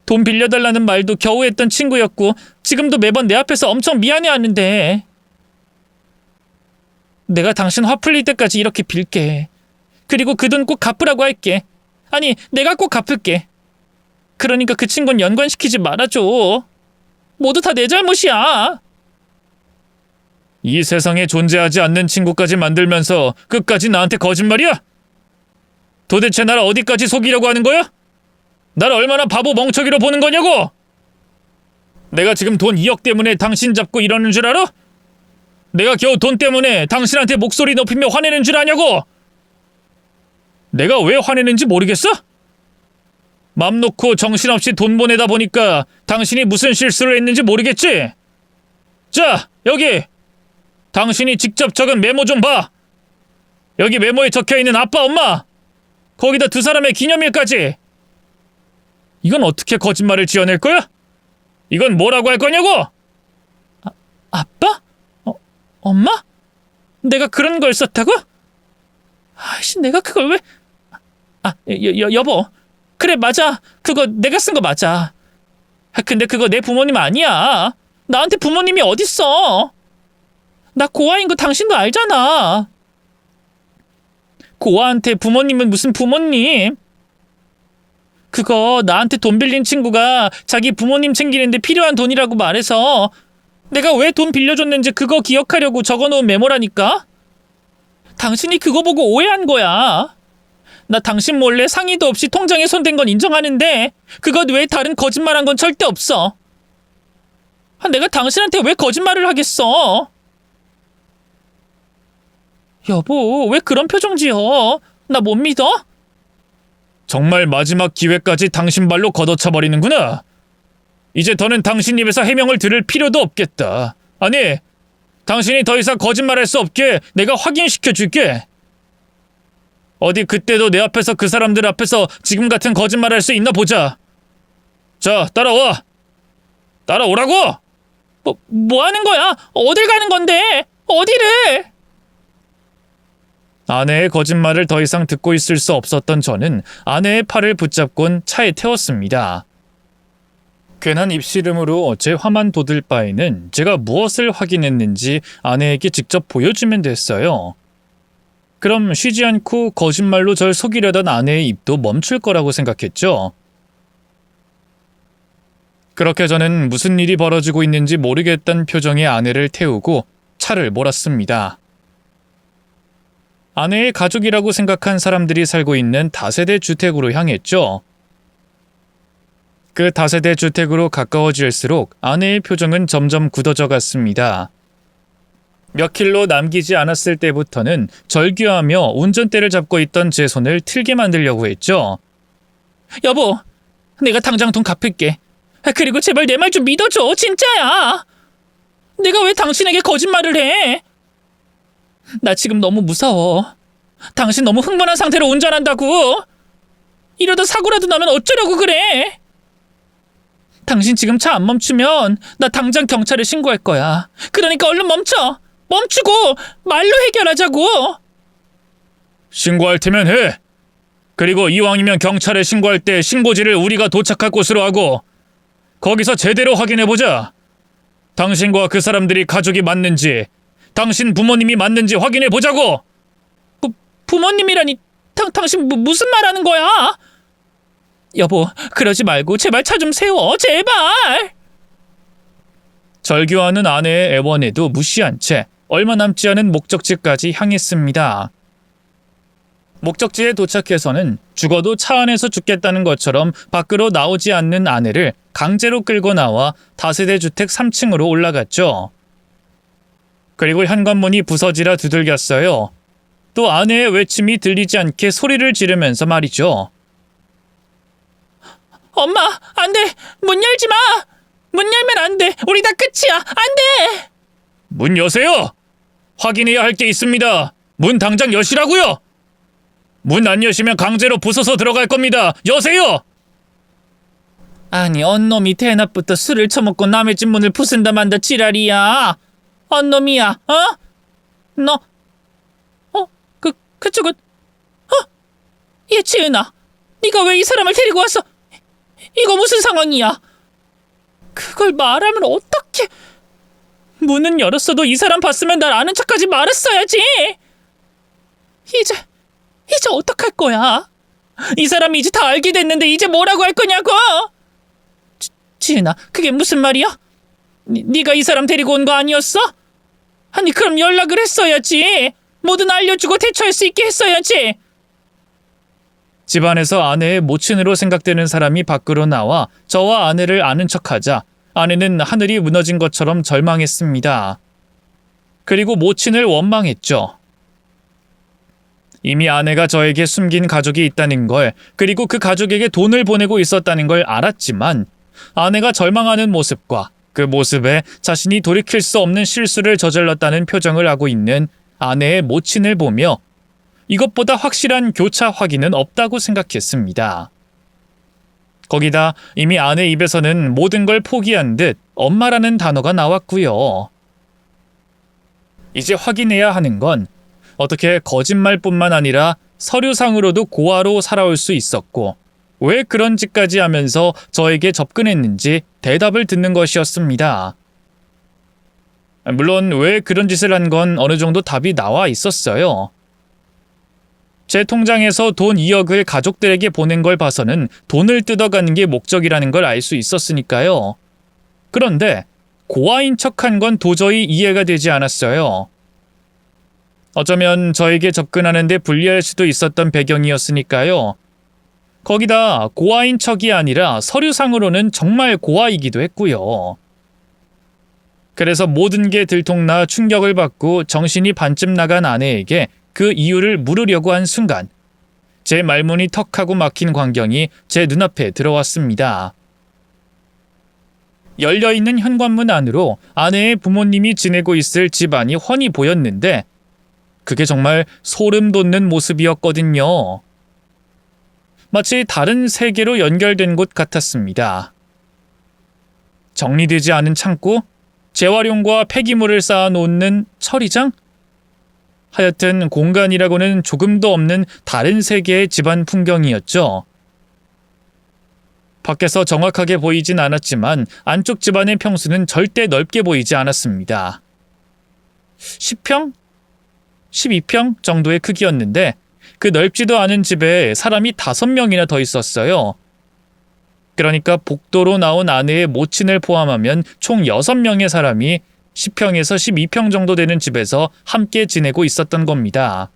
돈 빌려달라는 말도 겨우 했던 친구였고 지금도 매번 내 앞에서 엄청 미안해하는데. 내가 당신 화 풀릴 때까지 이렇게 빌게. 그리고 그 돈 꼭 갚으라고 할게. 아니, 내가 꼭 갚을게. 그러니까 그 친구는 연관시키지 말아줘. 모두 다 내 잘못이야. 이 세상에 존재하지 않는 친구까지 만들면서 끝까지 나한테 거짓말이야? 도대체 날 어디까지 속이려고 하는 거야? 날 얼마나 바보 멍청이로 보는 거냐고? 내가 지금 돈 2억 때문에 당신 잡고 이러는 줄 알아? 내가 겨우 돈 때문에 당신한테 목소리 높이며 화내는 줄 아냐고? 내가 왜 화내는지 모르겠어? 맘 놓고 정신없이 돈 보내다 보니까 당신이 무슨 실수를 했는지 모르겠지? 자, 여기! 당신이 직접 적은 메모 좀 봐! 여기 메모에 적혀있는 아빠, 엄마! 거기다 두 사람의 기념일까지! 이건 어떻게 거짓말을 지어낼 거야? 이건 뭐라고 할 거냐고? 아빠? 엄마? 내가 그런 걸 썼다고? 아이씨, 내가 그걸 왜... 여보. 그래, 맞아. 그거 내가 쓴 거 맞아. 근데 그거 내 부모님 아니야. 나한테 부모님이 어딨어. 나 고아인 거 당신도 알잖아. 고아한테 부모님은 무슨 부모님? 그거 나한테 돈 빌린 친구가 자기 부모님 챙기는데 필요한 돈이라고 말해서 내가 왜 돈 빌려줬는지 그거 기억하려고 적어놓은 메모라니까? 당신이 그거 보고 오해한 거야. 나 당신 몰래 상의도 없이 통장에 손댄 건 인정하는데 그것 외에 다른 거짓말한 건 절대 없어. 내가 당신한테 왜 거짓말을 하겠어? 여보, 왜 그런 표정 지어? 나 못 믿어? 정말 마지막 기회까지 당신 발로 걷어차버리는구나. 이제 더는 당신 입에서 해명을 들을 필요도 없겠다. 아니, 당신이 더 이상 거짓말할 수 없게 내가 확인시켜줄게. 어디 그때도 내 앞에서 그 사람들 앞에서 지금 같은 거짓말할 수 있나 보자. 자, 따라와. 따라오라고! 뭐 하는 거야? 어딜 가는 건데? 어디를? 아내의 거짓말을 더 이상 듣고 있을 수 없었던 저는 아내의 팔을 붙잡곤 차에 태웠습니다. 괜한 입씨름으로 제 화만 돋을 바에는 제가 무엇을 확인했는지 아내에게 직접 보여주면 됐어요. 그럼 쉬지 않고 거짓말로 절 속이려던 아내의 입도 멈출 거라고 생각했죠. 그렇게 저는 무슨 일이 벌어지고 있는지 모르겠다는 표정의 아내를 태우고 차를 몰았습니다. 아내의 가족이라고 생각한 사람들이 살고 있는 다세대 주택으로 향했죠. 그 다세대 주택으로 가까워질수록 아내의 표정은 점점 굳어져 갔습니다. 몇 킬로 남기지 않았을 때부터는 절규하며 운전대를 잡고 있던 제 손을 틀게 만들려고 했죠. 여보, 내가 당장 돈 갚을게. 그리고 제발 내 말 좀 믿어줘. 진짜야. 내가 왜 당신에게 거짓말을 해? 나 지금 너무 무서워. 당신 너무 흥분한 상태로 운전한다고. 이러다 사고라도 나면 어쩌려고 그래? 당신 지금 차 안 멈추면 나 당장 경찰에 신고할 거야. 그러니까 얼른 멈춰. 멈추고 말로 해결하자고. 신고할 테면 해. 그리고 이왕이면 경찰에 신고할 때 신고지를 우리가 도착할 곳으로 하고 거기서 제대로 확인해보자. 당신과 그 사람들이 가족이 맞는지, 당신 부모님이 맞는지 확인해보자고. 부모님이라니, 당신 무슨 말 하는 거야? 여보, 그러지 말고 제발 차 좀 세워, 제발! 절규하는 아내의 애원에도 무시한 채 얼마 남지 않은 목적지까지 향했습니다. 목적지에 도착해서는 죽어도 차 안에서 죽겠다는 것처럼 밖으로 나오지 않는 아내를 강제로 끌고 나와 다세대 주택 3층으로 올라갔죠. 그리고 현관문이 부서지라 두들겼어요. 또 아내의 외침이 들리지 않게 소리를 지르면서 말이죠. 엄마, 안 돼! 문 열지 마! 문 열면 안 돼! 우리 다 끝이야! 안 돼! 문 여세요! 확인해야 할 게 있습니다. 문 당장 여시라고요! 문 안 여시면 강제로 부숴서 들어갈 겁니다. 여세요! 아니, 언놈이 대낮부터 술을 처먹고 남의 집 문을 부순다 만다 지랄이야. 언놈이야, 어? 너, 그쪽은, 얘 지은아, 네가 왜 이 사람을 데리고 왔어? 이거 무슨 상황이야? 그걸 말하면 어떡해? 문은 열었어도 이 사람 봤으면 날 아는 척하지 말았어야지. 이제 어떡할 거야? 이 사람이 이제 다 알게 됐는데 이제 뭐라고 할 거냐고? 지은아, 그게 무슨 말이야? 네가 이 사람 데리고 온 거 아니었어? 아니, 그럼 연락을 했어야지. 뭐든 알려주고 대처할 수 있게 했어야지. 집안에서 아내의 모친으로 생각되는 사람이 밖으로 나와 저와 아내를 아는 척하자 아내는 하늘이 무너진 것처럼 절망했습니다. 그리고 모친을 원망했죠. 이미 아내가 저에게 숨긴 가족이 있다는 걸, 그리고 그 가족에게 돈을 보내고 있었다는 걸 알았지만 아내가 절망하는 모습과 그 모습에 자신이 돌이킬 수 없는 실수를 저질렀다는 표정을 하고 있는 아내의 모친을 보며 이것보다 확실한 교차 확인은 없다고 생각했습니다. 거기다 이미 아내 입에서는 모든 걸 포기한 듯 엄마라는 단어가 나왔고요. 이제 확인해야 하는 건 어떻게 거짓말뿐만 아니라 서류상으로도 고아로 살아올 수 있었고 왜 그런 짓까지 하면서 저에게 접근했는지 대답을 듣는 것이었습니다. 물론 왜 그런 짓을 한 건 어느 정도 답이 나와 있었어요. 제 통장에서 돈 2억을 가족들에게 보낸 걸 봐서는 돈을 뜯어가는 게 목적이라는 걸 알 수 있었으니까요. 그런데 고아인 척한 건 도저히 이해가 되지 않았어요. 어쩌면 저에게 접근하는 데 불리할 수도 있었던 배경이었으니까요. 거기다 고아인 척이 아니라 서류상으로는 정말 고아이기도 했고요. 그래서 모든 게 들통나 충격을 받고 정신이 반쯤 나간 아내에게 그 이유를 물으려고 한 순간 제 말문이 턱하고 막힌 광경이 제 눈앞에 들어왔습니다. 열려있는 현관문 안으로 아내의 부모님이 지내고 있을 집안이 훤히 보였는데 그게 정말 소름 돋는 모습이었거든요. 마치 다른 세계로 연결된 곳 같았습니다. 정리되지 않은 창고, 재활용과 폐기물을 쌓아놓는 처리장? 하여튼 공간이라고는 조금도 없는 다른 세계의 집안 풍경이었죠. 밖에서 정확하게 보이진 않았지만 안쪽 집안의 평수는 절대 넓게 보이지 않았습니다. 10평? 12평 정도의 크기였는데 그 넓지도 않은 집에 사람이 5명이나 더 있었어요. 그러니까 복도로 나온 아내의 모친을 포함하면 총 6명의 사람이 10평에서 12평 정도 되는 집에서 함께 지내고 있었던 겁니다.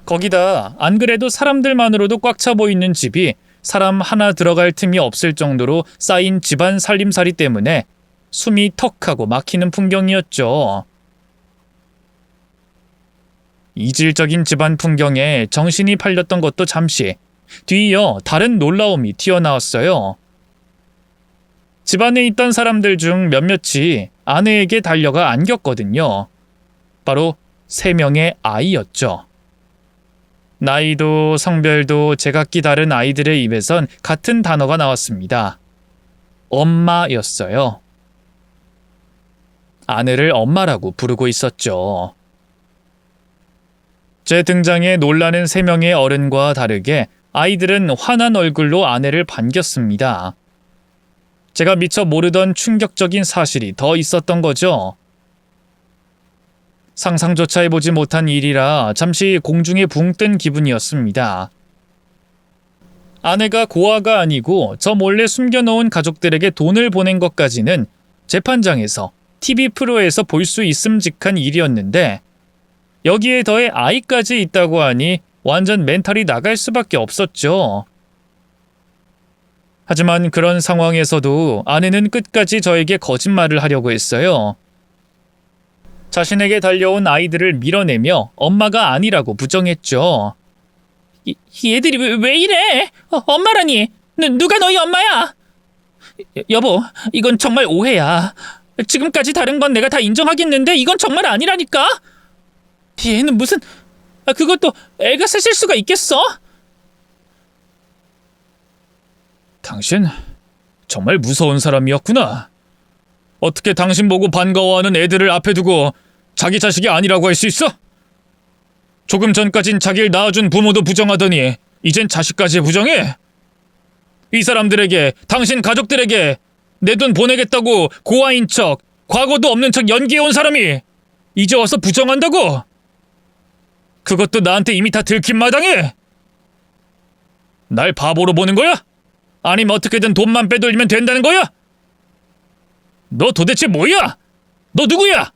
거기다 안 그래도 사람들만으로도 꽉 차 보이는 집이 사람 하나 들어갈 틈이 없을 정도로 쌓인 집안 살림살이 때문에 숨이 턱하고 막히는 풍경이었죠. 이질적인 집안 풍경에 정신이 팔렸던 것도 잠시, 뒤이어 다른 놀라움이 튀어나왔어요. 집안에 있던 사람들 중 몇몇이 아내에게 달려가 안겼거든요. 바로 3명의 아이였죠. 나이도 성별도 제각기 다른 아이들의 입에선 같은 단어가 나왔습니다. 엄마였어요. 아내를 엄마라고 부르고 있었죠. 제 등장에 놀라는 3명의 어른과 다르게 아이들은 화난 얼굴로 아내를 반겼습니다. 제가 미처 모르던 충격적인 사실이 더 있었던 거죠. 상상조차 해보지 못한 일이라 잠시 공중에 붕 뜬 기분이었습니다. 아내가 고아가 아니고 저 몰래 숨겨놓은 가족들에게 돈을 보낸 것까지는 재판장에서 TV 프로에서 볼 수 있음직한 일이었는데 여기에 더해 아이까지 있다고 하니 완전 멘탈이 나갈 수밖에 없었죠. 하지만 그런 상황에서도 아내는 끝까지 저에게 거짓말을 하려고 했어요. 자신에게 달려온 아이들을 밀어내며 엄마가 아니라고 부정했죠. 이 애들이 왜 이래? 엄마라니? 누가 너희 엄마야? 여보, 이건 정말 오해야. 지금까지 다른 건 내가 다 인정하겠는데 이건 정말 아니라니까? 얘는 무슨... 그것도 애가 셋일 수가 있겠어? 당신 정말 무서운 사람이었구나. 어떻게 당신 보고 반가워하는 애들을 앞에 두고 자기 자식이 아니라고 할 수 있어? 조금 전까진 자기를 낳아준 부모도 부정하더니 이젠 자식까지 부정해? 이 사람들에게, 당신 가족들에게 내 돈 보내겠다고 고아인 척, 과거도 없는 척 연기해온 사람이 이제 와서 부정한다고? 그것도 나한테 이미 다 들킨 마당에? 날 바보로 보는 거야? 아니면 어떻게든 돈만 빼돌리면 된다는 거야? 너 도대체 뭐야? 너 누구야?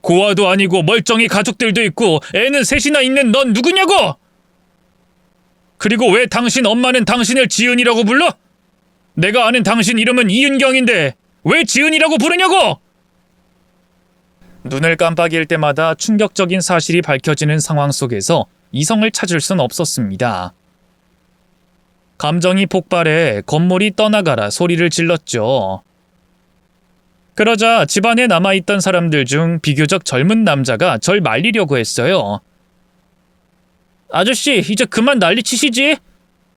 고아도 아니고 멀쩡히 가족들도 있고 애는 셋이나 있는 넌 누구냐고? 그리고 왜 당신 엄마는 당신을 지은이라고 불러? 내가 아는 당신 이름은 이은경인데 왜 지은이라고 부르냐고? 눈을 깜빡일 때마다 충격적인 사실이 밝혀지는 상황 속에서 이성을 찾을 순 없었습니다. 감정이 폭발해 건물이 떠나가라 소리를 질렀죠. 그러자 집안에 남아있던 사람들 중 비교적 젊은 남자가 절 말리려고 했어요. 아저씨, 이제 그만 난리치시지?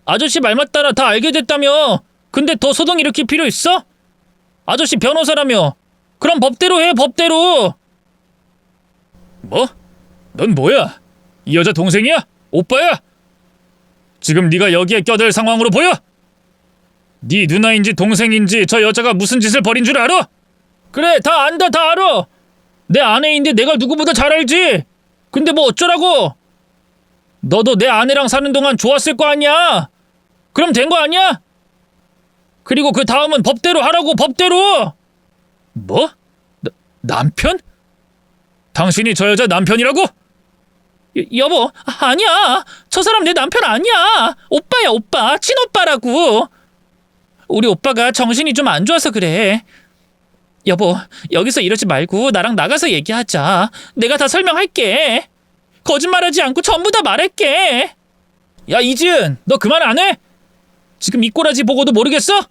아저씨 말만 따라 다 알게 됐다며. 근데 더 소동 일으킬 필요 있어? 아저씨 변호사라며. 그럼 법대로 해, 법대로. 뭐? 넌 뭐야? 이 여자 동생이야? 오빠야? 지금 네가 여기에 껴들 상황으로 보여? 네 누나인지 동생인지 저 여자가 무슨 짓을 벌인 줄 알아? 그래, 다 안다, 다 알아. 내 아내인데 내가 누구보다 잘 알지. 근데 뭐 어쩌라고? 너도 내 아내랑 사는 동안 좋았을 거 아니야? 그럼 된 거 아니야? 그리고 그 다음은 법대로 하라고, 법대로. 뭐? 남편? 당신이 저 여자 남편이라고? 여보, 아니야. 저 사람 내 남편 아니야. 오빠야, 오빠. 친오빠라고. 우리 오빠가 정신이 좀 안 좋아서 그래. 여보, 여기서 이러지 말고 나랑 나가서 얘기하자. 내가 다 설명할게. 거짓말하지 않고 전부 다 말할게. 야, 이지은, 너 그 말 안 해? 지금 이 꼬라지 보고도 모르겠어?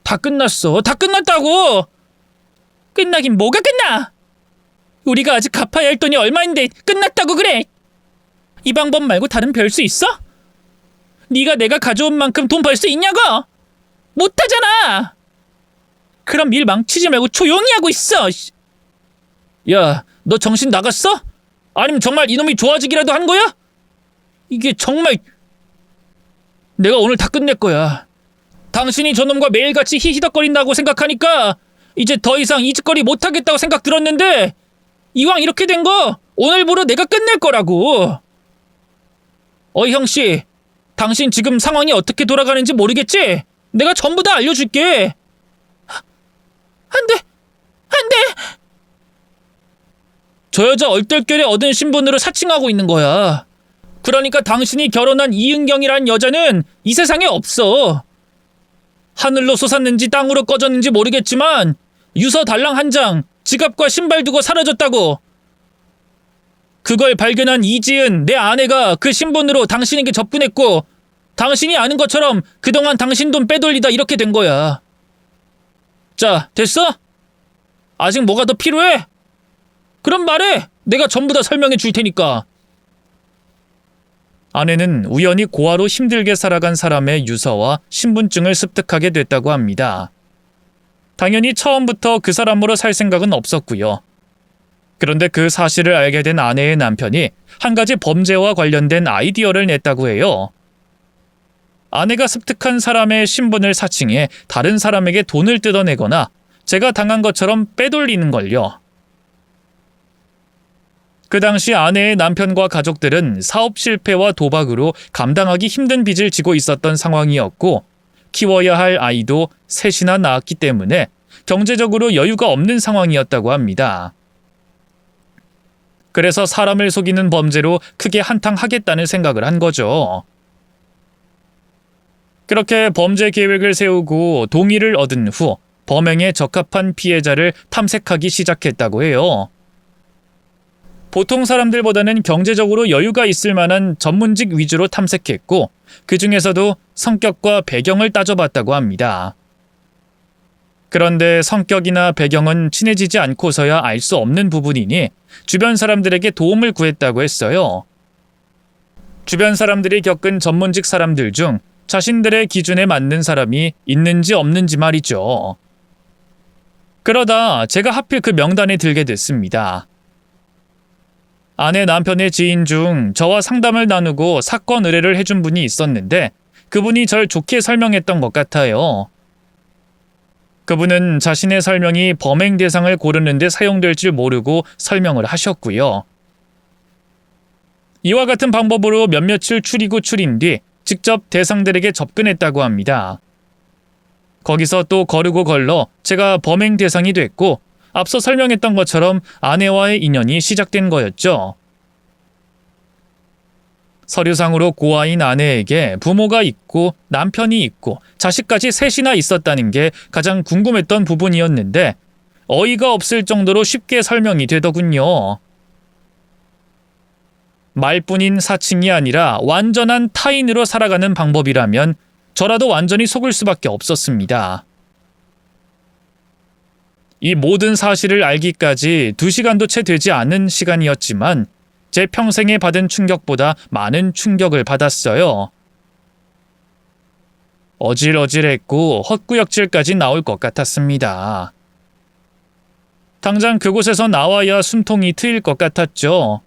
다 끝났어. 다 끝났다고. 끝나긴 뭐가 끝나? 우리가 아직 갚아야 할 돈이 얼마인데 끝났다고 그래. 이 방법 말고 다른 별 수 있어? 네가 내가 가져온 만큼 돈 벌 수 있냐고? 못하잖아. 그럼 일 망치지 말고 조용히 하고 있어. 야, 너 정신 나갔어? 아니면 정말 이놈이 좋아지기라도 한 거야? 이게 정말... 내가 오늘 다 끝낼 거야. 당신이 저놈과 매일같이 히히덕거린다고 생각하니까 이제 더 이상 이 짓거리 못하겠다고 생각 들었는데 이왕 이렇게 된 거 오늘부로 내가 끝낼 거라고. 형씨, 당신 지금 상황이 어떻게 돌아가는지 모르겠지? 내가 전부 다 알려줄게. 안 돼! 안 돼! 저 여자 얼떨결에 얻은 신분으로 사칭하고 있는 거야. 그러니까 당신이 결혼한 이은경이란 여자는 이 세상에 없어. 하늘로 솟았는지 땅으로 꺼졌는지 모르겠지만 유서 달랑 한 장, 지갑과 신발 두고 사라졌다고. 그걸 발견한 이지은, 내 아내가 그 신분으로 당신에게 접근했고 당신이 아는 것처럼 그동안 당신 돈 빼돌리다 이렇게 된 거야. 자, 됐어? 아직 뭐가 더 필요해? 그럼 말해. 내가 전부 다 설명해 줄 테니까. 아내는 우연히 고아로 힘들게 살아간 사람의 유서와 신분증을 습득하게 됐다고 합니다. 당연히 처음부터 그 사람으로 살 생각은 없었고요. 그런데 그 사실을 알게 된 아내의 남편이 한 가지 범죄와 관련된 아이디어를 냈다고 해요. 아내가 습득한 사람의 신분을 사칭해 다른 사람에게 돈을 뜯어내거나 제가 당한 것처럼 빼돌리는 걸요. 그 당시 아내의 남편과 가족들은 사업 실패와 도박으로 감당하기 힘든 빚을 지고 있었던 상황이었고 키워야 할 아이도 셋이나 낳았기 때문에 경제적으로 여유가 없는 상황이었다고 합니다. 그래서 사람을 속이는 범죄로 크게 한탕하겠다는 생각을 한 거죠. 그렇게 범죄 계획을 세우고 동의를 얻은 후 범행에 적합한 피해자를 탐색하기 시작했다고 해요. 보통 사람들보다는 경제적으로 여유가 있을 만한 전문직 위주로 탐색했고 그 중에서도 성격과 배경을 따져봤다고 합니다. 그런데 성격이나 배경은 친해지지 않고서야 알 수 없는 부분이니 주변 사람들에게 도움을 구했다고 했어요. 주변 사람들이 겪은 전문직 사람들 중 자신들의 기준에 맞는 사람이 있는지 없는지 말이죠. 그러다 제가 하필 그 명단에 들게 됐습니다. 아내 남편의 지인 중 저와 상담을 나누고 사건 의뢰를 해준 분이 있었는데 그분이 절 좋게 설명했던 것 같아요. 그분은 자신의 설명이 범행 대상을 고르는 데 사용될 줄 모르고 설명을 하셨고요. 이와 같은 방법으로 몇몇을 추리고 추린 뒤 직접 대상들에게 접근했다고 합니다. 거기서 또 거르고 걸러 제가 범행 대상이 됐고 앞서 설명했던 것처럼 아내와의 인연이 시작된 거였죠. 서류상으로 고아인 아내에게 부모가 있고 남편이 있고 자식까지 셋이나 있었다는 게 가장 궁금했던 부분이었는데 어이가 없을 정도로 쉽게 설명이 되더군요. 말뿐인 사칭이 아니라 완전한 타인으로 살아가는 방법이라면 저라도 완전히 속을 수밖에 없었습니다. 이 모든 사실을 알기까지 2시간도 채 되지 않은 시간이었지만 제 평생에 받은 충격보다 많은 충격을 받았어요. 어질어질했고 헛구역질까지 나올 것 같았습니다. 당장 그곳에서 나와야 숨통이 트일 것 같았죠.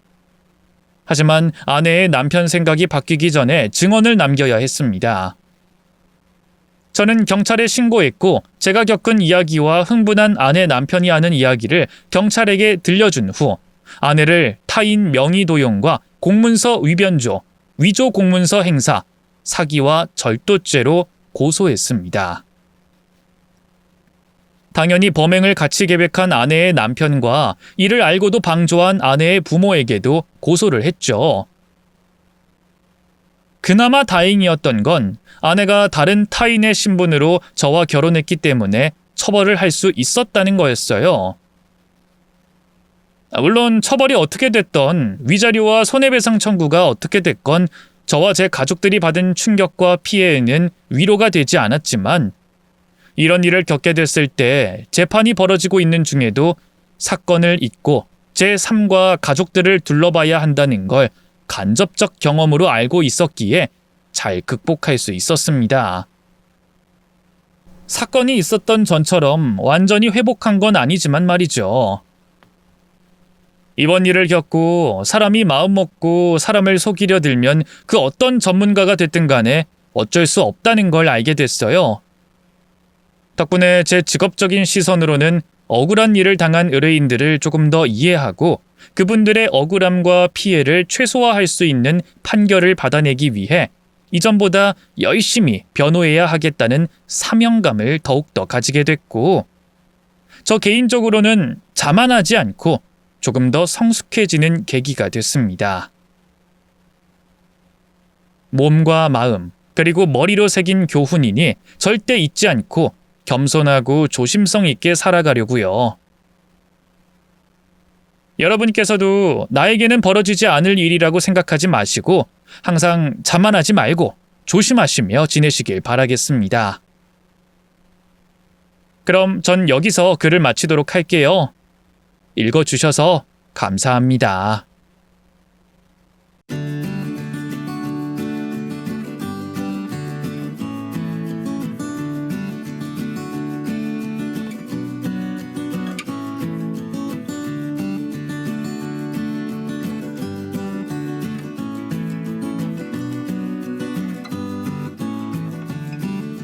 하지만 아내의 남편 생각이 바뀌기 전에 증언을 남겨야 했습니다. 저는 경찰에 신고했고 제가 겪은 이야기와 흥분한 아내 남편이 하는 이야기를 경찰에게 들려준 후 아내를 타인 명의 도용과 공문서 위변조, 위조 공문서 행사, 사기와 절도죄로 고소했습니다. 당연히 범행을 같이 계획한 아내의 남편과 이를 알고도 방조한 아내의 부모에게도 고소를 했죠. 그나마 다행이었던 건 아내가 다른 타인의 신분으로 저와 결혼했기 때문에 처벌을 할 수 있었다는 거였어요. 물론 처벌이 어떻게 됐건 위자료와 손해배상 청구가 어떻게 됐건 저와 제 가족들이 받은 충격과 피해에는 위로가 되지 않았지만 이런 일을 겪게 됐을 때 재판이 벌어지고 있는 중에도 사건을 잊고 제 삶과 가족들을 둘러봐야 한다는 걸 간접적 경험으로 알고 있었기에 잘 극복할 수 있었습니다. 사건이 있었던 전처럼 완전히 회복한 건 아니지만 말이죠. 이번 일을 겪고 사람이 마음먹고 사람을 속이려 들면 그 어떤 전문가가 됐든 간에 어쩔 수 없다는 걸 알게 됐어요. 덕분에 제 직업적인 시선으로는 억울한 일을 당한 의뢰인들을 조금 더 이해하고 그분들의 억울함과 피해를 최소화할 수 있는 판결을 받아내기 위해 이전보다 열심히 변호해야 하겠다는 사명감을 더욱더 가지게 됐고 저 개인적으로는 자만하지 않고 조금 더 성숙해지는 계기가 됐습니다. 몸과 마음 그리고 머리로 새긴 교훈이니 절대 잊지 않고 겸손하고 조심성 있게 살아가려고요. 여러분께서도 나에게는 벌어지지 않을 일이라고 생각하지 마시고 항상 자만하지 말고 조심하시며 지내시길 바라겠습니다. 그럼 전 여기서 글을 마치도록 할게요. 읽어주셔서 감사합니다.